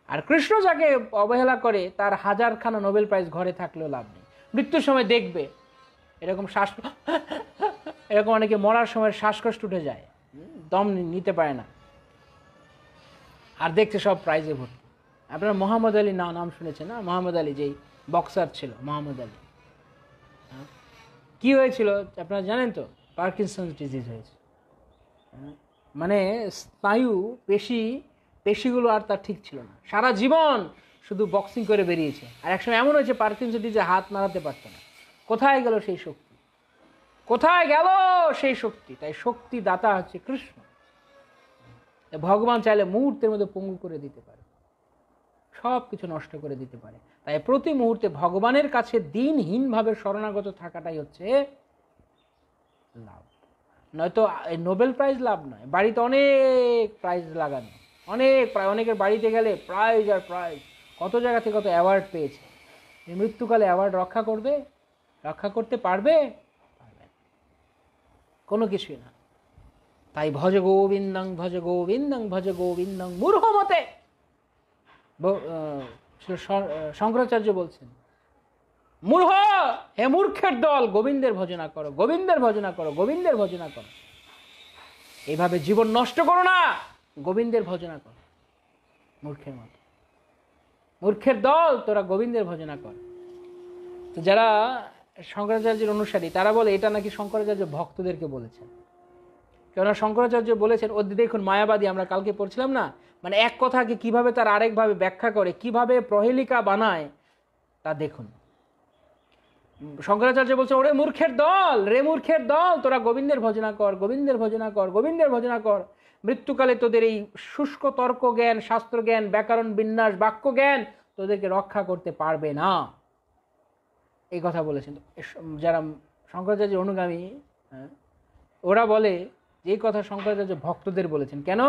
আর কৃষ্ণ যাকে অবহেলা করে তার হাজারখানা নোবেল প্রাইজ ঘরে থাকলেও লাভ নেই। মৃত্যুর সময় দেখবে এরকম অনেকে মরার সময় শ্বাসকষ্ট উঠে যায়, দম নিতে পারে না, আর দেখছে সব প্রাইজে ভর্তি। আপনারা মোহাম্মদ আলী নাম শুনেছেন না? মোহাম্মদ আলী যেই বক্সার ছিল, মোহাম্মদ আলী, কি হয়েছিল আপনারা জানেন তো? পার্কিনসন্স ডিজিজ হয়েছে। মানে স্নায়ু পেশিগুলো আর তার ঠিক ছিল না, সারা জীবন শুধু বক্সিং করে বেরিয়েছে। আর একসময় এমন হয়েছে পার্কিনসন্স ডিজিজে হাত নাড়াতে পারত না। কোথায় গেল সেই শক্তি? কোথায় গেল সেই শক্তি? তাই শক্তি দাতা হচ্ছে কৃষ্ণ। ভগবান চাইলে মুহূর্তের মধ্যে পঙ্গু করে দিতে পারে, সব কিছু নষ্ট করে দিতে পারে। তাই প্রতি মুহূর্তে ভগবানের কাছে দিনহীনভাবে শরণাগত থাকাটাই হচ্ছে লাভ। নয়তো নোবেল প্রাইজ লাভ নয়। বাড়িতে অনেক প্রাইজ লাগানো, অনেকের বাড়িতে গেলে প্রাইজ আর প্রাইজ, কত জায়গা থেকে কত অ্যাওয়ার্ড পেয়েছে। মৃত্যুকালে অ্যাওয়ার্ড রক্ষা করতে পারবে? কোনো কিছুই না। তাই ভজ গোবিন্দং ভজ গোবিন্দং ভজ গোবিন্দং মূর্খমতে। শঙ্করাচার্য বলছেন, মূর্খ, হে মূর্খের দল, গোবিন্দের ভজনা করো, গোবিন্দের ভজনা করো, গোবিন্দের ভজনা করো। এইভাবে জীবন নষ্ট করো না, গোবিন্দের ভজনা করো। মূর্খের মতো, মূর্খের দল, তোরা গোবিন্দের ভজনা কর। তো যারা শঙ্করাচার্যের অনুসারী তারা বলে এটা নাকি শঙ্করাচার্য ভক্তদেরকে বলেছেন। কেননা শঙ্করাচার্য বলেছেন, ও দেখুন মায়াবাদী, আমরা কালকে পড়ছিলাম না, মানে এক কথাকে কিভাবে তার আরেকভাবে ব্যাখ্যা করে, কিভাবে প্রহেলিকা বানায়, তা দেখুন। শঙ্করাচার্য বলছে, ওরে মূর্খের দল, রে মূর্খের দল, তোরা গোবিন্দের ভজনা কর, গোবিন্দের ভজনা কর, গোবিন্দের ভজনা কর। মৃত্যুকালে তোদের এই শুষ্ক তর্ক জ্ঞান, শাস্ত্র জ্ঞান, ব্যাকরণ, বিন্যাস, বাক্য জ্ঞান তোদেরকে রক্ষা করতে পারবে না। এই কথা বলেছেন। যারা শঙ্করাচার্যের অনুগামী, ওরা বলে যে এই কথা শঙ্করাচার্য ভক্তদের বলেছেন। কেন?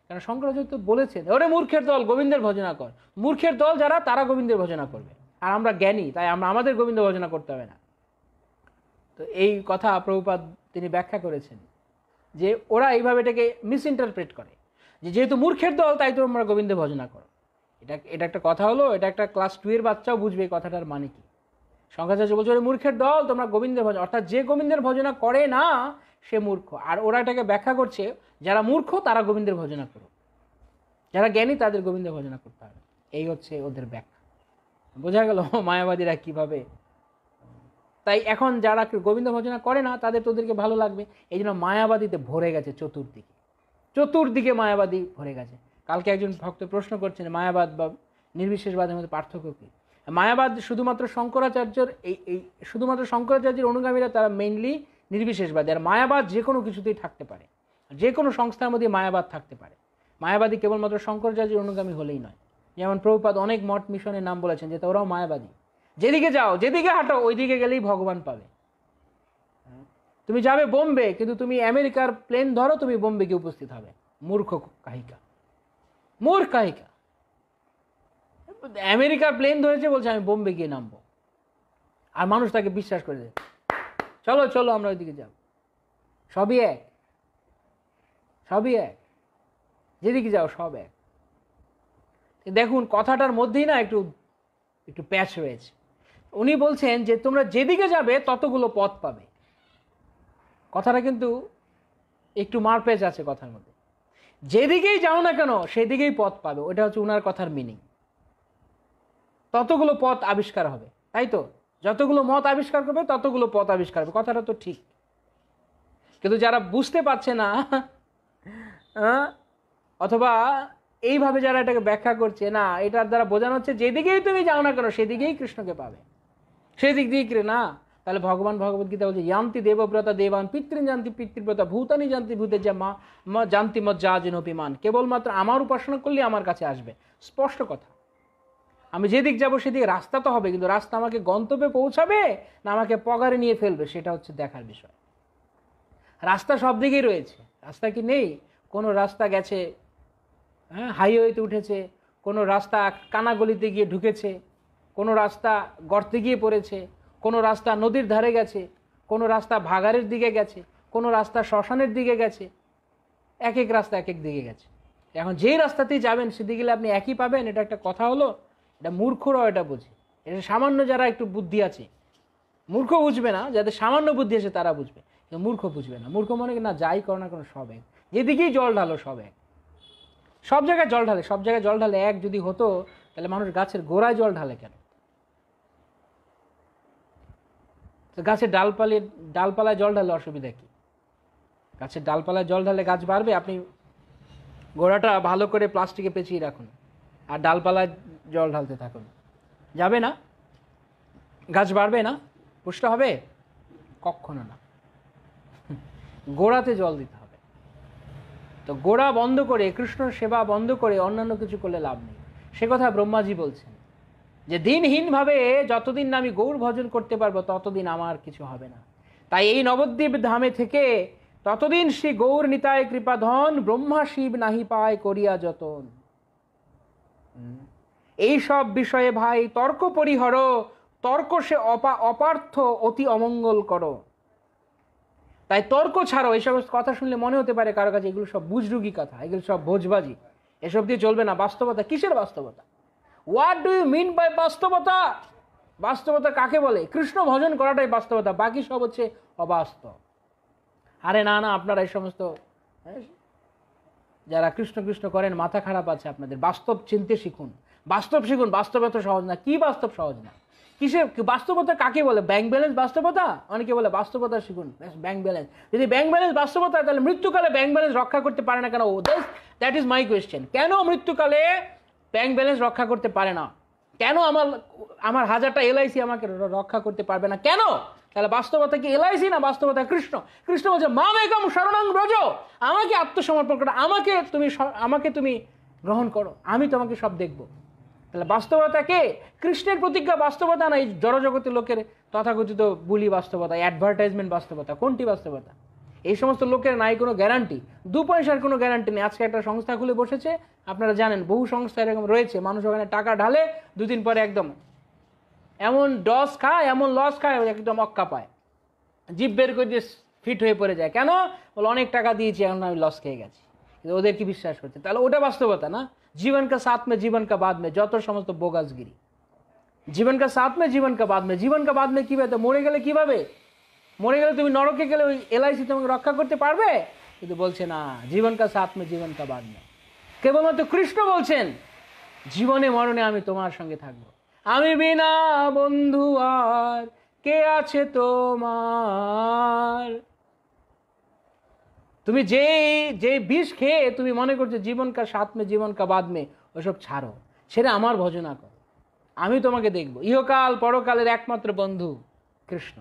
কারণ শঙ্করাচার্য তো বলেছেন, ওরে মূর্খের দল, গোবিন্দের ভজনা কর। মূর্খের দল যারা, তারা গোবিন্দের ভজনা করবে, আর আমরা জ্ঞানী, তাই আমাদের গোবিন্দ ভজনা করতে হবে না। তো এই কথা প্রভুপাদ তিনি ব্যাখ্যা করেছেন যে ওরা এইভাবে এটাকে মিসইন্টারপ্রেট করে, যে যেহেতু মূর্খের দল তাই তোমরা গোবিন্দের ভজনা করো। এটা একটা কথা হলো, এটা একটা ক্লাস 2 এর বাচ্চাও বুঝবে এই কথাটার মানে কি। শঙ্করাচার্য বলছে, ওরে মূর্খের দল, তোমরা গোবিন্দের ভজনা, অর্থাৎ যে গোবিন্দের ভজনা করে না সে মূর্খ। আর ওরা এটাকে ব্যাখ্যা করছে, যারা মূর্খ তারা গোবিন্দের ভজনা করো, যারা জ্ঞানী তাদের গোবিন্দের ভজনা করতে হবে। এই হচ্ছে ওদের ব্যাখ্যা। বোঝা গেল মায়াবাদীরা কিভাবে। তাই এখন যারা গোবিন্দ ভজনা করে না তাদেরকে ভালো লাগবে, এই জন্য মায়াবাদীতে ভরে গেছে চতুর্দিকে। চতুর্দিকে মায়াবাদী ভরে গেছে। কালকে একজন ভক্ত প্রশ্ন করছেন মায়াবাদ বা নির্বিশেষবাদের মধ্যে পার্থক্য কী। মায়াবাদ শুধুমাত্র শঙ্করাচার্যের এই শুধুমাত্র শঙ্করাচার্যের অনুগামীরা তারা মেইনলি নির্বিশেষবাদী, আর মায়াবাদ যে কোনো কিছুতেই থাকতে পারে, যে কোনো সংস্থার মধ্যে মায়াবাদ থাকতে পারে। মায়াবাদী কেবলমাত্র শঙ্করাচার্যের অনুগামী হলেই নয়। যেমন প্রভুপাদ অনেক মঠ মিশনের নাম বলেছেন যে ওরাও মায়াবাদী, যেদিকে যাও যেদিকে হাঁটো ওই দিকে গেলেই ভগবান পাবে। তুমি যাবে বোম্বে, কিন্তু তুমি আমেরিকার প্লেন ধরো, তুমি বোম্বে গিয়ে উপস্থিত হবে। মূর্খ কাহিকা, মূর্খ কাহিকা। আমেরিকার প্লেন ধরেছে, বলছে আমি বোম্বে গিয়ে নামবো, আর মানুষ তাকে বিশ্বাস করে দেয়, চলো চলো আমরা ওইদিকে যাব। সবই এক, সবই এক, যেদিকে যাও সব এক। দেখুন কথাটার মধ্যেই না একটু একটু প্যাচ রয়েছে। উনি বলছেন যে তোমরা যেদিকে যাবে ততগুলো পথ পাবে। কথাটা কিন্তু একটু মারপ্যাচ আছে কথার মধ্যে। যেদিকেই যাও না কেন সেদিকেই পথ পাবে, ওটা হচ্ছে উনার কথার মিনিং। ততগুলো পথ আবিষ্কার হবে, তাই তো? যতগুলো মত আবিষ্কার করবে ততগুলো পথ আবিষ্কার হবে, কথাটা তো ঠিক। কিন্তু যারা বুঝতে পারছে না অথবা এইভাবে যারা এটাকে ব্যাখ্যা করছে না, এটার দ্বারা বোঝানো হচ্ছে যেদিকেই তুমি যাও না কেন সেদিকেই কৃষ্ণকে পাবে, সেদিক দিয়ে না। তাহলে ভগবান ভগবদ্গীতা বলছে ইয়ান্তি দেবব্রতা দেবান পিতৃন জানতি পিতৃব্রতা ভূতানি জানতি ভূতের যা মা জানতি মজ্জা জিনপিমান। কেবলমাত্র আমার উপাসনা করলে আমার কাছে আসবে, স্পষ্ট কথা। আমি যেদিক যাবো সেদিকে রাস্তা তো হবে, কিন্তু রাস্তা আমাকে গন্তব্যে পৌঁছাবে না আমাকে পগারে নিয়ে ফেলবে, সেটা হচ্ছে দেখার বিষয়। রাস্তা সব দিকেই রয়েছে, রাস্তা কি নেই? কোনো রাস্তা গেছে হাইওয়েতে উঠেছে, কোনো রাস্তা কানাগলিতে গিয়ে ঢুকেছে, কোনো রাস্তা গর্তে গিয়ে পড়েছে, কোনো রাস্তা নদীর ধারে গেছে, কোনো রাস্তা ভাগাড়ের দিকে গেছে, কোনো রাস্তা শ্মশানের দিকে গেছে। এক এক রাস্তা এক এক দিকে গেছে। এখন যেই রাস্তাতেই যাবেন সেদিকে গেলে আপনি একই পাবেন, এটা একটা কথা হলো? এটা মূর্খরাও এটা বোঝে। এটা সামান্য যারা একটু বুদ্ধি আছে, মূর্খ বুঝবে না, যাদের সামান্য বুদ্ধি আছে তারা বুঝবে, কিন্তু মূর্খ বুঝবে না। মূর্খ মনে না যাই করো না কোনো সব এক, যেদিকেই জল ঢালো সব এক। সব জায়গায় জল ঢালে, সব জায়গায় জল ঢালে এক যদি হতো তাহলে মানুষ গাছের গোড়ায় জল ঢালে কেন? গাছের ডালপালায় জল ঢালে অসুবিধা কি? গাছের ডালপালায় জল ঢালে গাছ বাড়বে? আপনি গোড়াটা ভালো করে প্লাস্টিকে পেঁচিয়ে রাখুন আর ডালপালায় জল ঢালতে থাকুন, যাবে না? গাছ বাড়বে না? পুষ্ট হবে? কখনো না। গোড়াতে জল দিতে হবে। তো গোড়া বন্ধ করে, কৃষ্ণ সেবা বন্ধ করে অন্যান্য কিছু করলে লাভ নেই। সে কথা ব্রহ্মাজি বলছেন যে দিনহীনভাবে যতদিন না আমি গৌর ভজন করতে পারবো ততদিন আমার কিছু হবে না। তাই এই নবদ্বীপ ধামে থেকে ততদিন শ্রী গৌর নিতায় কৃপাধন ব্রহ্মা শিব নাহি পায় করিয়া যতন। এই সব বিষয়ে ভাই তর্ক পরিহর, তর্ক সে অপার্থ অতি অমঙ্গল করো। তাই তর্ক ছাড়ো। এইসব কথা শুনলে মনে হতে পারে কারো কাছে এগুলো সব বুজরুগি কথা, এগুলো সব ভোজবাজি, এসব দিয়ে চলবে না। বাস্তবতা কিসের বাস্তবতা? What do you mean by বাস্তবতা? বাস্তবতা কাকে বলে? কৃষ্ণ ভজন করাটাই বাস্তবতা, বাকি সব হচ্ছে অবাস্তব। আরে না না, আপনারা এই সমস্ত যারা কৃষ্ণ কৃষ্ণ করেন মাথা খারাপ আছে আপনাদের। বাস্তব চিনতে শিখুন, বাস্তব শিখুন। বাস্তব এত সহজ না। কি বাস্তব সহজ না? কিসের বাস্তবতা কাকে বলে? ব্যাংক ব্যালেন্স বাস্তবতা? অনেকে বলে বাস্তবতা শিখুন, ব্যাংক ব্যালেন্স। যদি ব্যাংক ব্যালেন্স বাস্তবতা, তাহলে মৃত্যুকালে ব্যাংক ব্যালেন্স রক্ষা করতে পারে না কেন? That is my question. কেন মৃত্যুকালে ব্যাংক ব্যালেন্স রক্ষা করতে পারে না? কেন আমার 1000টা এলআইসি আমাকে রক্ষা করতে পারবে না কেন? তাহলে বাস্তবতা কি এলআইসি না বাস্তবতা কৃষ্ণ? কৃষ্ণ বলছে মামেকম শরণং ব্রজ, আমাকে আত্মসমর্পণ করো, আমাকে তুমি গ্রহণ করো, আমি তোমাকে সব দেখবো। তাহলে বাস্তবতা কে? কৃষ্ণের প্রতিজ্ঞা বাস্তবতা না এই জড়জগতের লোকের তথাকথিত বুলি বাস্তবতা, অ্যাডভার্টাইজমেন্ট বাস্তবতা? কোনটি বাস্তবতা? এই সমস্ত লোকের নাই কোনো গ্যারান্টি, 2 পয়সার কোনো গ্যারান্টি নেই। আজকে একটা সংস্থা খুলে বসেছে, আপনারা জানেন বহু সংস্থা এরকম রয়েছে, মানুষ ওখানে টাকা ঢালে, 2 দিন পরে একদম এমন ডস খায়, এমন লস খায়, একদম অক্কা পায়, জিভ বের করে দিয়ে ফিট হয়ে পড়ে যায়। কেন? বলে অনেক টাকা দিয়েছি, এখন আমি লস খেয়ে গেছি। কিন্তু ওদের কি বিশ্বাস করছে? তাহলে ওটা বাস্তবতা না? জীবন কা সাথ মে জীবন কা বাদ মে, যত সমস্ত বোগাসগিরি। জীবন কা সাথ মে জীবন কা বাদ মে, জীবন কা বাদ মে কিভাবে? মরে গেলে কিভাবে? মরে গেলে তুমি নরকে গেলে ওই এলআইসি তোমাকে রক্ষা করতে পারবে? কিন্তু বলছে না, জীবন কা সাথ মে জীবন কা বাদ মে। কেবলমাত্র কৃষ্ণ বলছেন জীবনে মরণে আমি তোমার সঙ্গে থাকবো, আমি বিনা বন্ধু আর কে আছে তোমার। তুমি যে যে বিষ খেয়ে তুমি মনে করছো জীবন কা সাথ মে জীবন কা বাদ মে, ওসব ছাড়ো, ছেড়ে আমার ভজনা করো, আমি তোমাকে দেখব। ইহকাল পরকালের একমাত্র বন্ধু কৃষ্ণ।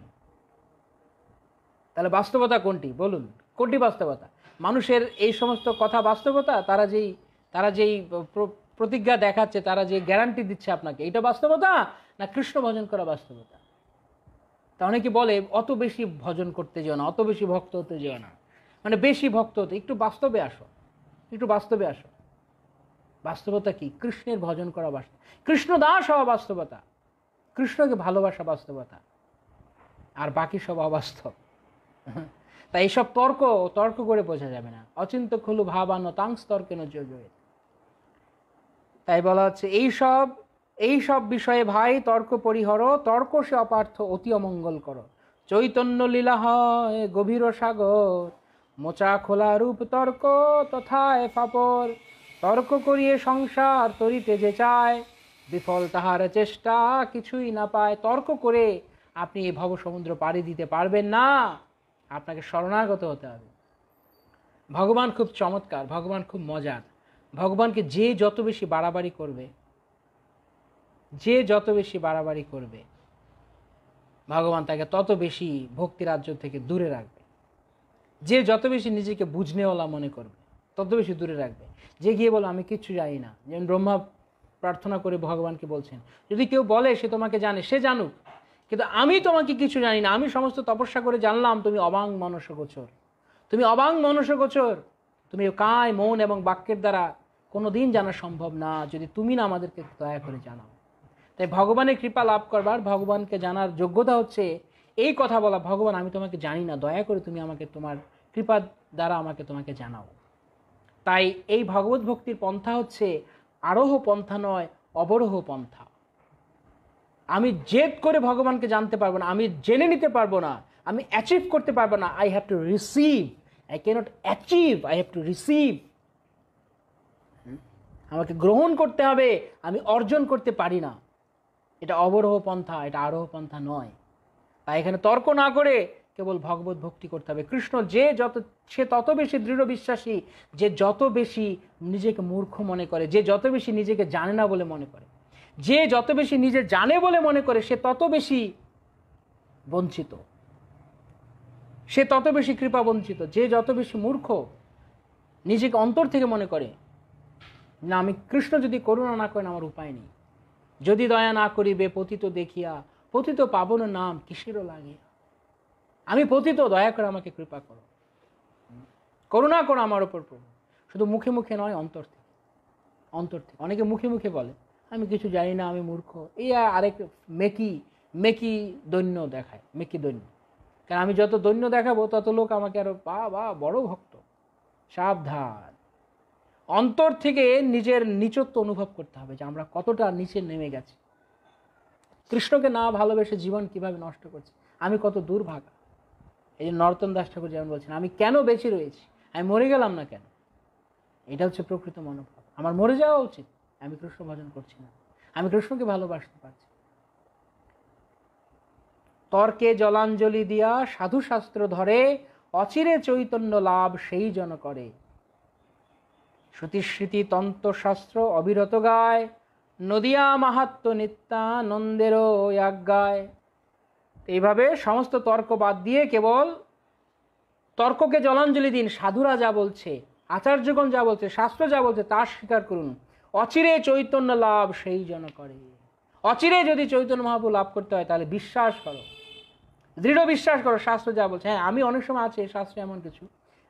তাহলে বাস্তবতা কোনটি বলুন? কোনটি বাস্তবতা? মানুষের এই সমস্ত কথা বাস্তবতা? তারা যেই প্রতিজ্ঞা দেখাচ্ছে, তারা যে গ্যারান্টি দিচ্ছে আপনাকে, এটা বাস্তবতা না কৃষ্ণ ভজন করা বাস্তবতা? তা অনেকে বলে অত বেশি ভজন করতে যেও না, অত বেশি ভক্ত হতে যেও না, মানে বেশি ভক্ত হতে। একটু বাস্তবে আসো, একটু বাস্তবে আসো। বাস্তবতা কি? কৃষ্ণের ভজন করা বাস্তব, কৃষ্ণ দাস হওয়া বাস্তবতা, কৃষ্ণকে ভালোবাসা বাস্তবতা, আর বাকি সব অবাস্তব। তাই এইসব তর্ক করে বোঝা যাবে না। অচিন্ত খলু ভাবান্ন তাংস তর্কেন যোগ্য। তাই বলা হচ্ছে এইসব বিষয়ে ভাই তর্ক পরিহর, তর্ক সে অপার্থ অতি অমঙ্গল করো। চৈতন্য লীলা হয় গভীর সাগর, মোচা খোলা রূপ তর্ক তথায় ফাপর। তর্ক করিয়ে সংসার তরিতে যে চায়, বিফল তাহার চেষ্টা কিছুই না পায়। তর্ক করে আপনি এই ভব সমুদ্র পাড়ি দিতে পারবেন না, আপনাকে শরণাগত হতে হবে। ভগবান খুব চমৎকার, ভগবান খুব মজার। ভগবানকে যে যত বেশি বাড়াবাড়ি করবে, যে যত বেশি বাড়াবাড়ি করবে, ভগবান তাকে তত বেশি ভক্তি রাজ্য থেকে দূরে রাখবে। যে যত বেশি নিজেকে বুঝনেওয়ালা মনে করবে, তত বেশি দূরে রাখবে। যে গিয়ে বলো আমি কিচ্ছু জানি না, যেমন ব্রহ্মা প্রার্থনা করে ভগবানকে বলছেন, যদি কেউ বলে সে তোমাকে জানে, সে জানুক, কিন্তু আমি তোমাকে কিছু জানি না, আমি সমস্ত তপস্যা করে জানলাম তুমি অবাং মনসগোচর, তুমি অবাং মনসগোচর, তুমি কায় মন এবং বাক্যের দ্বারা কোনোদিন জানা সম্ভব না, যদি তুমি না আমাদেরকে দয়া করে জানাও। তাই ভগবানের কৃপা লাভ করবার, ভগবানকে জানার যোগ্যতা হচ্ছে এই কথা বলা, ভগবান আমি তোমাকে জানি না, দয়া করে তুমি আমাকে তোমার কৃপার দ্বারা তোমাকে জানাও। তাই এই ভগবত ভক্তির পন্থা হচ্ছে আরোহ পন্থা নয়, অবরোহ পন্থা। আমি জেদ করে ভগবানকে জানতে পারবো না, আমি জেনে নিতে পারবো না, আমি অ্যাচিভ করতে পারবো না। I have to receive, I cannot achieve, I have to receive. আমাকে গ্রহণ করতে হবে, আমি অর্জন করতে পারি না। এটা অবরোহ পন্থা, এটা আরোহ পন্থা নয়। তাই এখানে তর্ক না করে কেবল ভগবত ভক্তি করতে হবে। কৃষ্ণ সে তত বেশি দৃঢ় বিশ্বাসী, যে যত বেশি নিজেকে মূর্খ মনে করে, যে যত বেশি নিজেকে জানে না বলে মনে করে, যে যত বেশি নিজে জানে বলে মনে করে, সে তত বেশি বঞ্চিত, সে তত বেশি কৃপা বঞ্চিত। যে যত বেশি মূর্খ, নিজেকে অন্তর থেকে মনে করে না আমি কৃষ্ণ যদি করুণা না করেন আমার উপায় নেই, যদি দয়া না করিবে পতিত দেখিয়া, পতিত পাবন নাম কিসেরও লাগিয়া। আমি পতিত, দয়া করে আমাকে কৃপা করো, করুণা করো আমার ওপর প্রভু। শুধু মুখে মুখে নয়, অন্তর থেকে, অন্তর থেকে। অনেকে মুখে মুখে বলে আমি কিছু জানি না, আমি মূর্খ, এই আরেক মেকি দৈন্য দেখায়, মেকি দৈন্য। কারণ আমি যত দৈন্য দেখাবো তত লোক আমাকে আরো বা বড় ভক্ত। সাবধান, অন্তর থেকে নিজের নিচত্ব অনুভব করতে হবে, যে আমরা কতটা নিচে নেমে গেছি, কৃষ্ণকে না ভালোবেসে জীবন কিভাবে নষ্ট করছি, আমি কত দুর্ভাগা। এই যে নরোত্তম দাস ঠাকুর যেমন বলছেন, আমি কেন বেঁচে রয়েছি, আমি মরে গেলাম না কেন? এটা হচ্ছে প্রকৃত মনোভাব। আমার মরে যাওয়া উচিত, আমি কৃষ্ণ ভজন করছি না, আমি কৃষ্ণকে ভালোবাসতে পারছি। তর্কে জলাঞ্জলি দিয়া সাধু শাস্ত্র ধরে, অচিরে চৈতন্য লাভ সেই জন করে। শ্রুতিস্মৃতি তন্ত্রশাস্ত্র অবিরত গায়, নদিয়া মাহাত্ম নিত্যানন্দেরও আজ্ঞায়। এইভাবে সমস্ত তর্ক বাদ দিয়ে কেবল তর্ককে জলাঞ্জলি দিন। সাধুরা যা বলছে, আচার্যগণ যা বলছে, শাস্ত্র যা বলছে তা স্বীকার করুন। অচিরে চৈতন্য লাভ সেই জন করে। অচিরে যদি চৈতন্য মহাপ্রভু লাভ করতে হয়, তাহলে বিশ্বাস করো, দৃঢ় বিশ্বাস করো শাস্ত্র যা বলছে। হ্যাঁ, আমি অনেক সময় আছে শাস্ত্রে এমন কিছু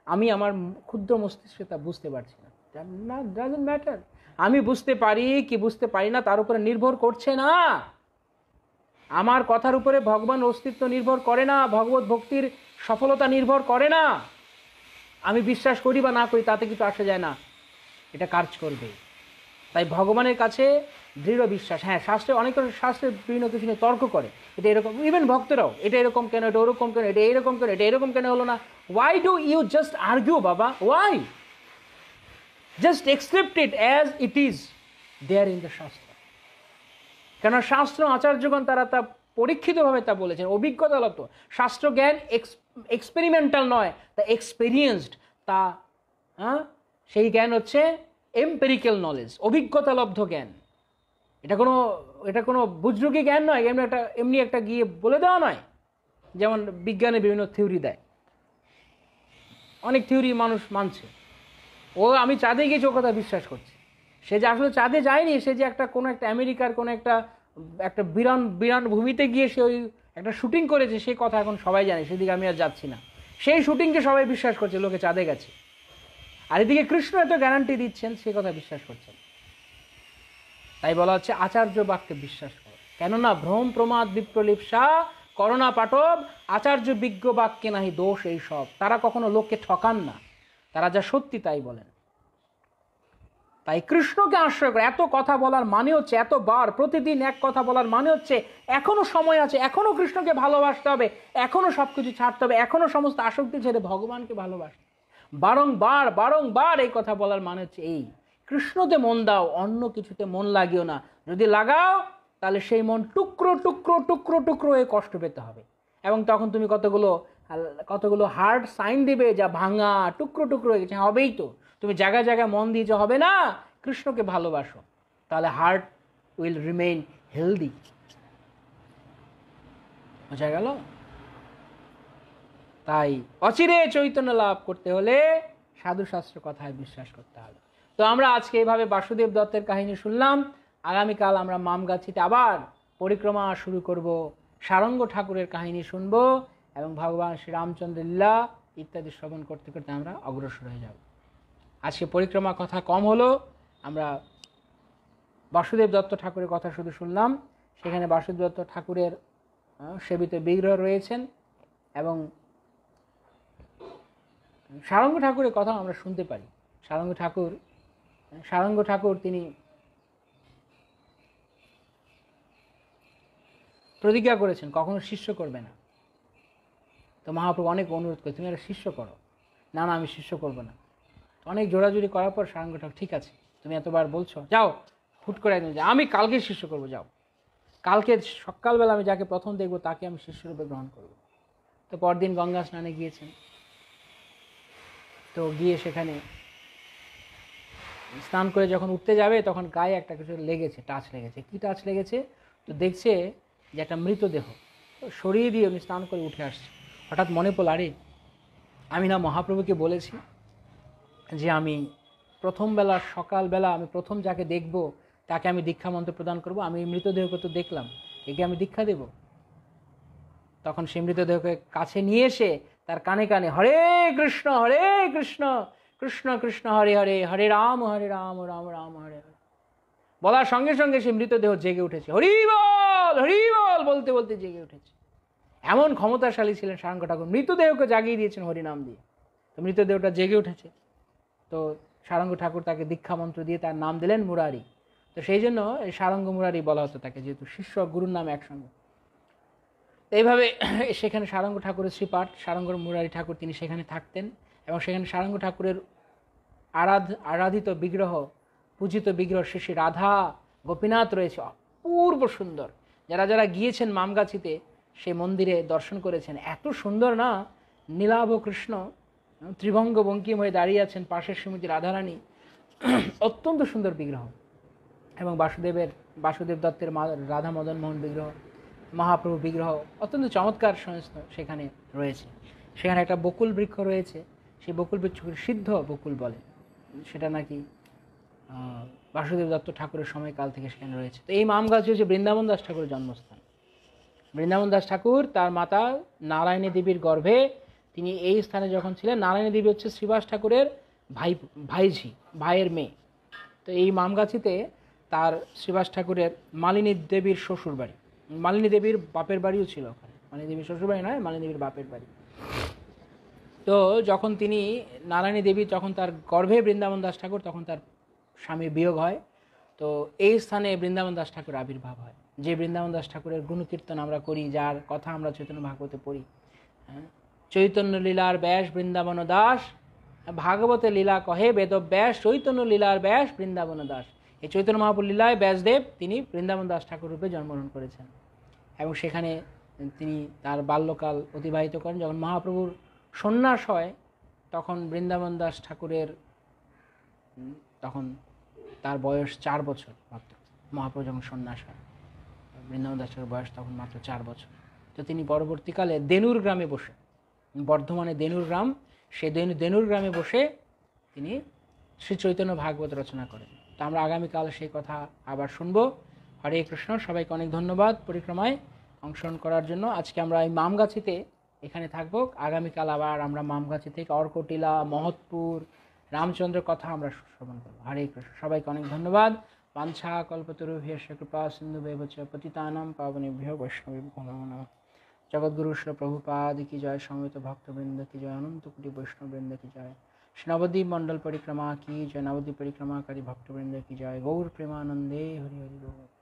আমি আমার ক্ষুদ্র মস্তিষ্কে তা বুঝতে পারছি না, ডাজন্ট ম্যাটার। আমি বুঝতে পারি কি বুঝতে পারি না তার উপরে নির্ভর করছে না, আমার কথার উপরে ভগবান অস্তিত্ব নির্ভর করে না, ভগবত ভক্তির সফলতা নির্ভর করে না। আমি বিশ্বাস করি বা না করি তাতে কিছু আসে যায় না, এটা কাজ করবে। তাই ভগবানের কাছে দৃঢ় বিশ্বাস। হ্যাঁ, শাস্ত্রে অনেক শাস্ত্রে বিভিন্ন কিছু নিয়ে তর্ক করে, এটা এরকম, ইভেন ভক্তরাও এটা এরকম কেন, এটা ওরকম কেন, এটা এরকম কেন, এটা এরকম কেন হলো না। Why do you just argue বাবা? Why? Just accept it as it is there in the shastra. কেন শাস্ত্র আচার্যগণ তারা তা পরীক্ষিতভাবে তা বলেছেন, অভিজ্ঞতা লব্ধ। শাস্ত্র জ্ঞান এক্সপেরিমেন্টাল নয়, তা এক্সপেরিয়েন্সড। তা, হ্যাঁ, সেই জ্ঞান হচ্ছে এম্পেরিক্যাল নলেজ, অভিজ্ঞতালব্ধ জ্ঞান। এটা কোনো বুজরুকি জ্ঞান নয়, এমনি একটা গিয়ে বলে দেওয়া নয়। যেমন বিজ্ঞানে বিভিন্ন থিওরি দেয়, অনেক থিওরি মানুষ মানছে। আমি চাঁদে গিয়েছি ও কথা বিশ্বাস করছে। সে যে আসলে চাঁদে যায়নি, সে যে কোনো একটা আমেরিকার কোনো একটা বিরান ভূমিতে গিয়ে সে ওই একটা শুটিং করেছে, সেই কথা এখন সবাই জানে। সেদিকে আমি আর যাচ্ছি না। সেই শুটিংকে সবাই বিশ্বাস করছে, লোকে চাঁদে গেছে। আর এদিকে কৃষ্ণ এত গ্যারান্টি দিচ্ছেন, সে কথা বিশ্বাস করছেন। তাই বলা হচ্ছে আচার্য বাক্যে বিশ্বাস করো, কেননা ভ্রম প্রমাদ বিপ্রলিপসা করোনা পাটব আচার্য বিজ্ঞ বাক্যে নাহি দোষ। এই সব তারা কখনো লোককে ঠকান না, তারা যা সত্যি তাই বলেন। তাই কৃষ্ণকে আশ্রয় করে এত কথা বলার মানে হচ্ছে, এতবার প্রতিদিন এক কথা বলার মানে হচ্ছে এখনো সময় আছে, এখনো কৃষ্ণকে ভালোবাসতে হবে, এখনো সবকিছু ছাড়তে হবে, এখনো সমস্ত আসক্তি ছেড়ে ভগবানকে ভালোবাসতে। বারংবার বারংবার এই কথা বলার মানে হচ্ছে এই, কৃষ্ণতে মন দাও, অন্য কিছুতে মন লাগিও না। যদি লাগাও তাহলে সেই মন টুকরো টুকরো টুকরো টুকরো হয়ে কষ্ট পেতে হবে। এবং তখন তুমি কতগুলো হার্ড সাইন দিবে, যা ভাঙা টুকরো টুকরো হয়ে গেছে। হবেই তো, তুমি জায়গায় জায়গায় মন দিয়েছে, হবে না। কৃষ্ণকে ভালোবাসো, তাহলে হার্ট উইল রিমেইন হেলদি। বোঝা গেল? তাই অচিরে চৈতন্য লাভ করতে হলে সাধুশাস্ত্র কথায় বিশ্বাস করতে হবে। তো আমরা আজকে এইভাবে বাসুদেব দত্তের কাহিনী শুনলাম। আগামীকাল আমরা মামগাছিতে আবার পরিক্রমা শুরু করব, সারঙ্গ ঠাকুরের কাহিনী শুনব এবং ভগবান শ্রীরামচন্দ্র লীলা ইত্যাদি শ্রবণ করতে করতে আমরা অগ্রসর হয়ে যাব। আজকে পরিক্রমা কথা কম হলো, আমরা বাসুদেব দত্ত ঠাকুরের কথা শুধু শুনলাম। সেখানে বাসুদেব দত্ত ঠাকুরের সেবিত বিগ্রহ রয়েছেন এবং সারঙ্গ ঠাকুরের কথা আমরা শুনতে পারি। সারঙ্গ ঠাকুর তিনি প্রতিজ্ঞা করেছেন কখনো শিষ্য করবে না। তো মহাপ্রভু অনেক অনুরোধ করে, তুমি একটা শিষ্য করো। না না, আমি শিষ্য করব না। অনেক জোরাজুরি করার পর সারঙ্গ ঠাকুর, ঠিক আছে তুমি এতবার বলছো, যাও, হুট করে একদিন আমি কালকে শিষ্য করব, যাও, কালকে সকালবেলা আমি যাকে প্রথম দেখবো তাকে আমি শিষ্যরূপে গ্রহণ করব। তো পরদিন গঙ্গা স্নানে গিয়েছেন। তো গিয়ে সেখানে স্নান করে যখন উঠতে যাবে তখন গায়ে একটা কিছু লেগেছে, টাচ লেগেছে। কি টাচ লেগেছে? তো দেখছে যে একটা মৃতদেহ। তো সরিয়ে দিয়ে উনি স্নান করে উঠে আসছে। হঠাৎ মনে পড়ল, আরে আমি না মহাপ্রভুকে বলেছি যে আমি সকালবেলা আমি প্রথম যাকে দেখব তাকে আমি দীক্ষা মন্ত্র প্রদান করব। আমি এই মৃতদেহকে তো দেখলাম, একে আমি দীক্ষা দেব। তখন সেই মৃতদেহকে কাছে নিয়ে এসে তার কানে কানে হরে কৃষ্ণ কৃষ্ণ কৃষ্ণ হরে হরে, হরে রাম রাম রাম হরে হরে বলার সঙ্গে সঙ্গে সেই মৃতদেহ জেগে উঠেছে। হরি বল বলতে বলতে জেগে উঠেছে। এমন ক্ষমতাশালী ছিলেন সারঙ্গ ঠাকুর, মৃতদেহকে জাগিয়ে দিয়েছেন হরিনাম দিয়ে। তো মৃতদেহটা জেগে উঠেছে। তো সারঙ্গ ঠাকুর তাকে দীক্ষা মন্ত্র দিয়ে তার নাম দিলেন মুরারি। তো সেই জন্য এই সারঙ্গ মুরারি বলা হতো তাকে, যেহেতু শিষ্য গুরুর নাম একসঙ্গে। এইভাবে সেখানে সারঙ্গ ঠাকুরের শ্রীপাঠ, সারঙ্গ মুরারি ঠাকুর তিনি সেখানে থাকতেন এবং সেখানে সারঙ্গ ঠাকুরের আরাধিত বিগ্রহ, পূজিত বিগ্রহ শ্রী শ্রী রাধা গোপীনাথ রয়েছে, অপূর্ব সুন্দর। যারা যারা গিয়েছেন মামগাছিতে সেই মন্দিরে দর্শন করেছেন, এত সুন্দর না, নীলাভ কৃষ্ণ ত্রিভঙ্গ বঙ্কিম হয়ে দাঁড়িয়ে আছেন, পাশের শ্রীমতী রাধারানী, অত্যন্ত সুন্দর বিগ্রহ। এবং বাসুদেব দত্তের রাধা মদন মোহন বিগ্রহ, মহাপ্রভু বিগ্রহ অত্যন্ত চমৎকার সেখানে রয়েছে। সেখানে একটা বকুল বৃক্ষ রয়েছে, সেই বকুল বৃক্ষকে সিদ্ধ বকুল বলে। সেটা নাকি বাসুদেব দত্ত ঠাকুরের সময়কাল থেকে সেখানে রয়েছে। তো এই মামগাছি হচ্ছে বৃন্দাবন দাস ঠাকুরের জন্মস্থান। বৃন্দাবন দাস ঠাকুর তার মাতা নারায়ণী দেবীর গর্ভে তিনি এই স্থানে যখন ছিলেন, নারায়ণী দেবী হচ্ছে শ্রীবাস ঠাকুরের ভাইয়ের মেয়ে। তো এই মামগাছিতে তার শ্রীবাস ঠাকুরের মালিনী দেবীর শ্বশুর বাড়ি, মালিনী দেবীর বাপের বাড়িও ছিল ওখানে। মালিনী দেবীর শ্বশুর বাড়ি নয়, মালিনী দেবীর বাপের বাড়ি। তো যখন তিনি নারায়ণী দেবী যখন তার গর্ভে বৃন্দাবন দাস ঠাকুর, তখন তার স্বামীর বিয়োগ হয়। তো এই স্থানে বৃন্দাবন দাস ঠাকুর আবির্ভাব হয়। যে বৃন্দাবন দাস ঠাকুরের গুণকীর্তন আমরা করি, যার কথা আমরা চৈতন্য ভাগবতে পড়ি, চৈতন্য লীলার ব্যাস বৃন্দাবন দাস, ভাগবতে লীলা কহে বেদব্যাস, চৈতন্য লীলার ব্যাস বৃন্দাবন দাস। এই চৈতন্য মহাপ্রভু লীলায় ব্যাসদেব তিনি বৃন্দাবন দাস ঠাকুর রূপে জন্মগ্রহণ করেছেন এবং সেখানে তিনি তার বাল্যকাল অতিবাহিত করেন। যখন মহাপ্রভুর সন্ন্যাস হয়, তখন বৃন্দাবন দাস ঠাকুরের তখন তার বয়স 4 বছর মাত্র। মহাপ্রভু যখন সন্ন্যাস হয়, বৃন্দাবন দাস ঠাকুরের বয়স তখন মাত্র 4 বছর। তো তিনি পরবর্তীকালে দেনুর গ্রামে বসে, বর্ধমানে দেনুর গ্রাম, সেই দেনুর গ্রামে বসে তিনি শ্রী চৈতন্য ভাগবত রচনা করেন। তো আমরা আগামীকাল সেই কথা আবার শুনব। হরে কৃষ্ণ। সবাইকে অনেক ধন্যবাদ পরিক্রমায় অংশগ্রহণ করার জন্য। আজকে আমরা এই মামগাছিতে এখানে থাকবো। আগামীকাল আবার আমরা মামগাছি থেকে অর্কটিলা, মহৎপুর, রামচন্দ্র কথা আমরা শ্রবণ করবো। হরে কৃষ্ণ। সবাইকে অনেক ধন্যবাদ। বাঞ্ছা কল্পতরুভ্যশ্চ কৃপা সিন্ধুভ্যেব চ পতিতানাং পাবনেভ্যো বৈষ্ণবেভ্যো নমো নমঃ। জগদ্গুরু শ্রী প্রভুপাদ কি জয়, সমবেত ভক্তবৃন্দ কি জয়, অনন্ত কোটি বৈষ্ণববৃন্দ কি জয়, নবদ্বীপ মণ্ডল परिक्रमा की जय, नवद्वीप परिक्रमाकारी भक्तवृंद की जय। गौर प्रेमानंदे हरि हरि बोल।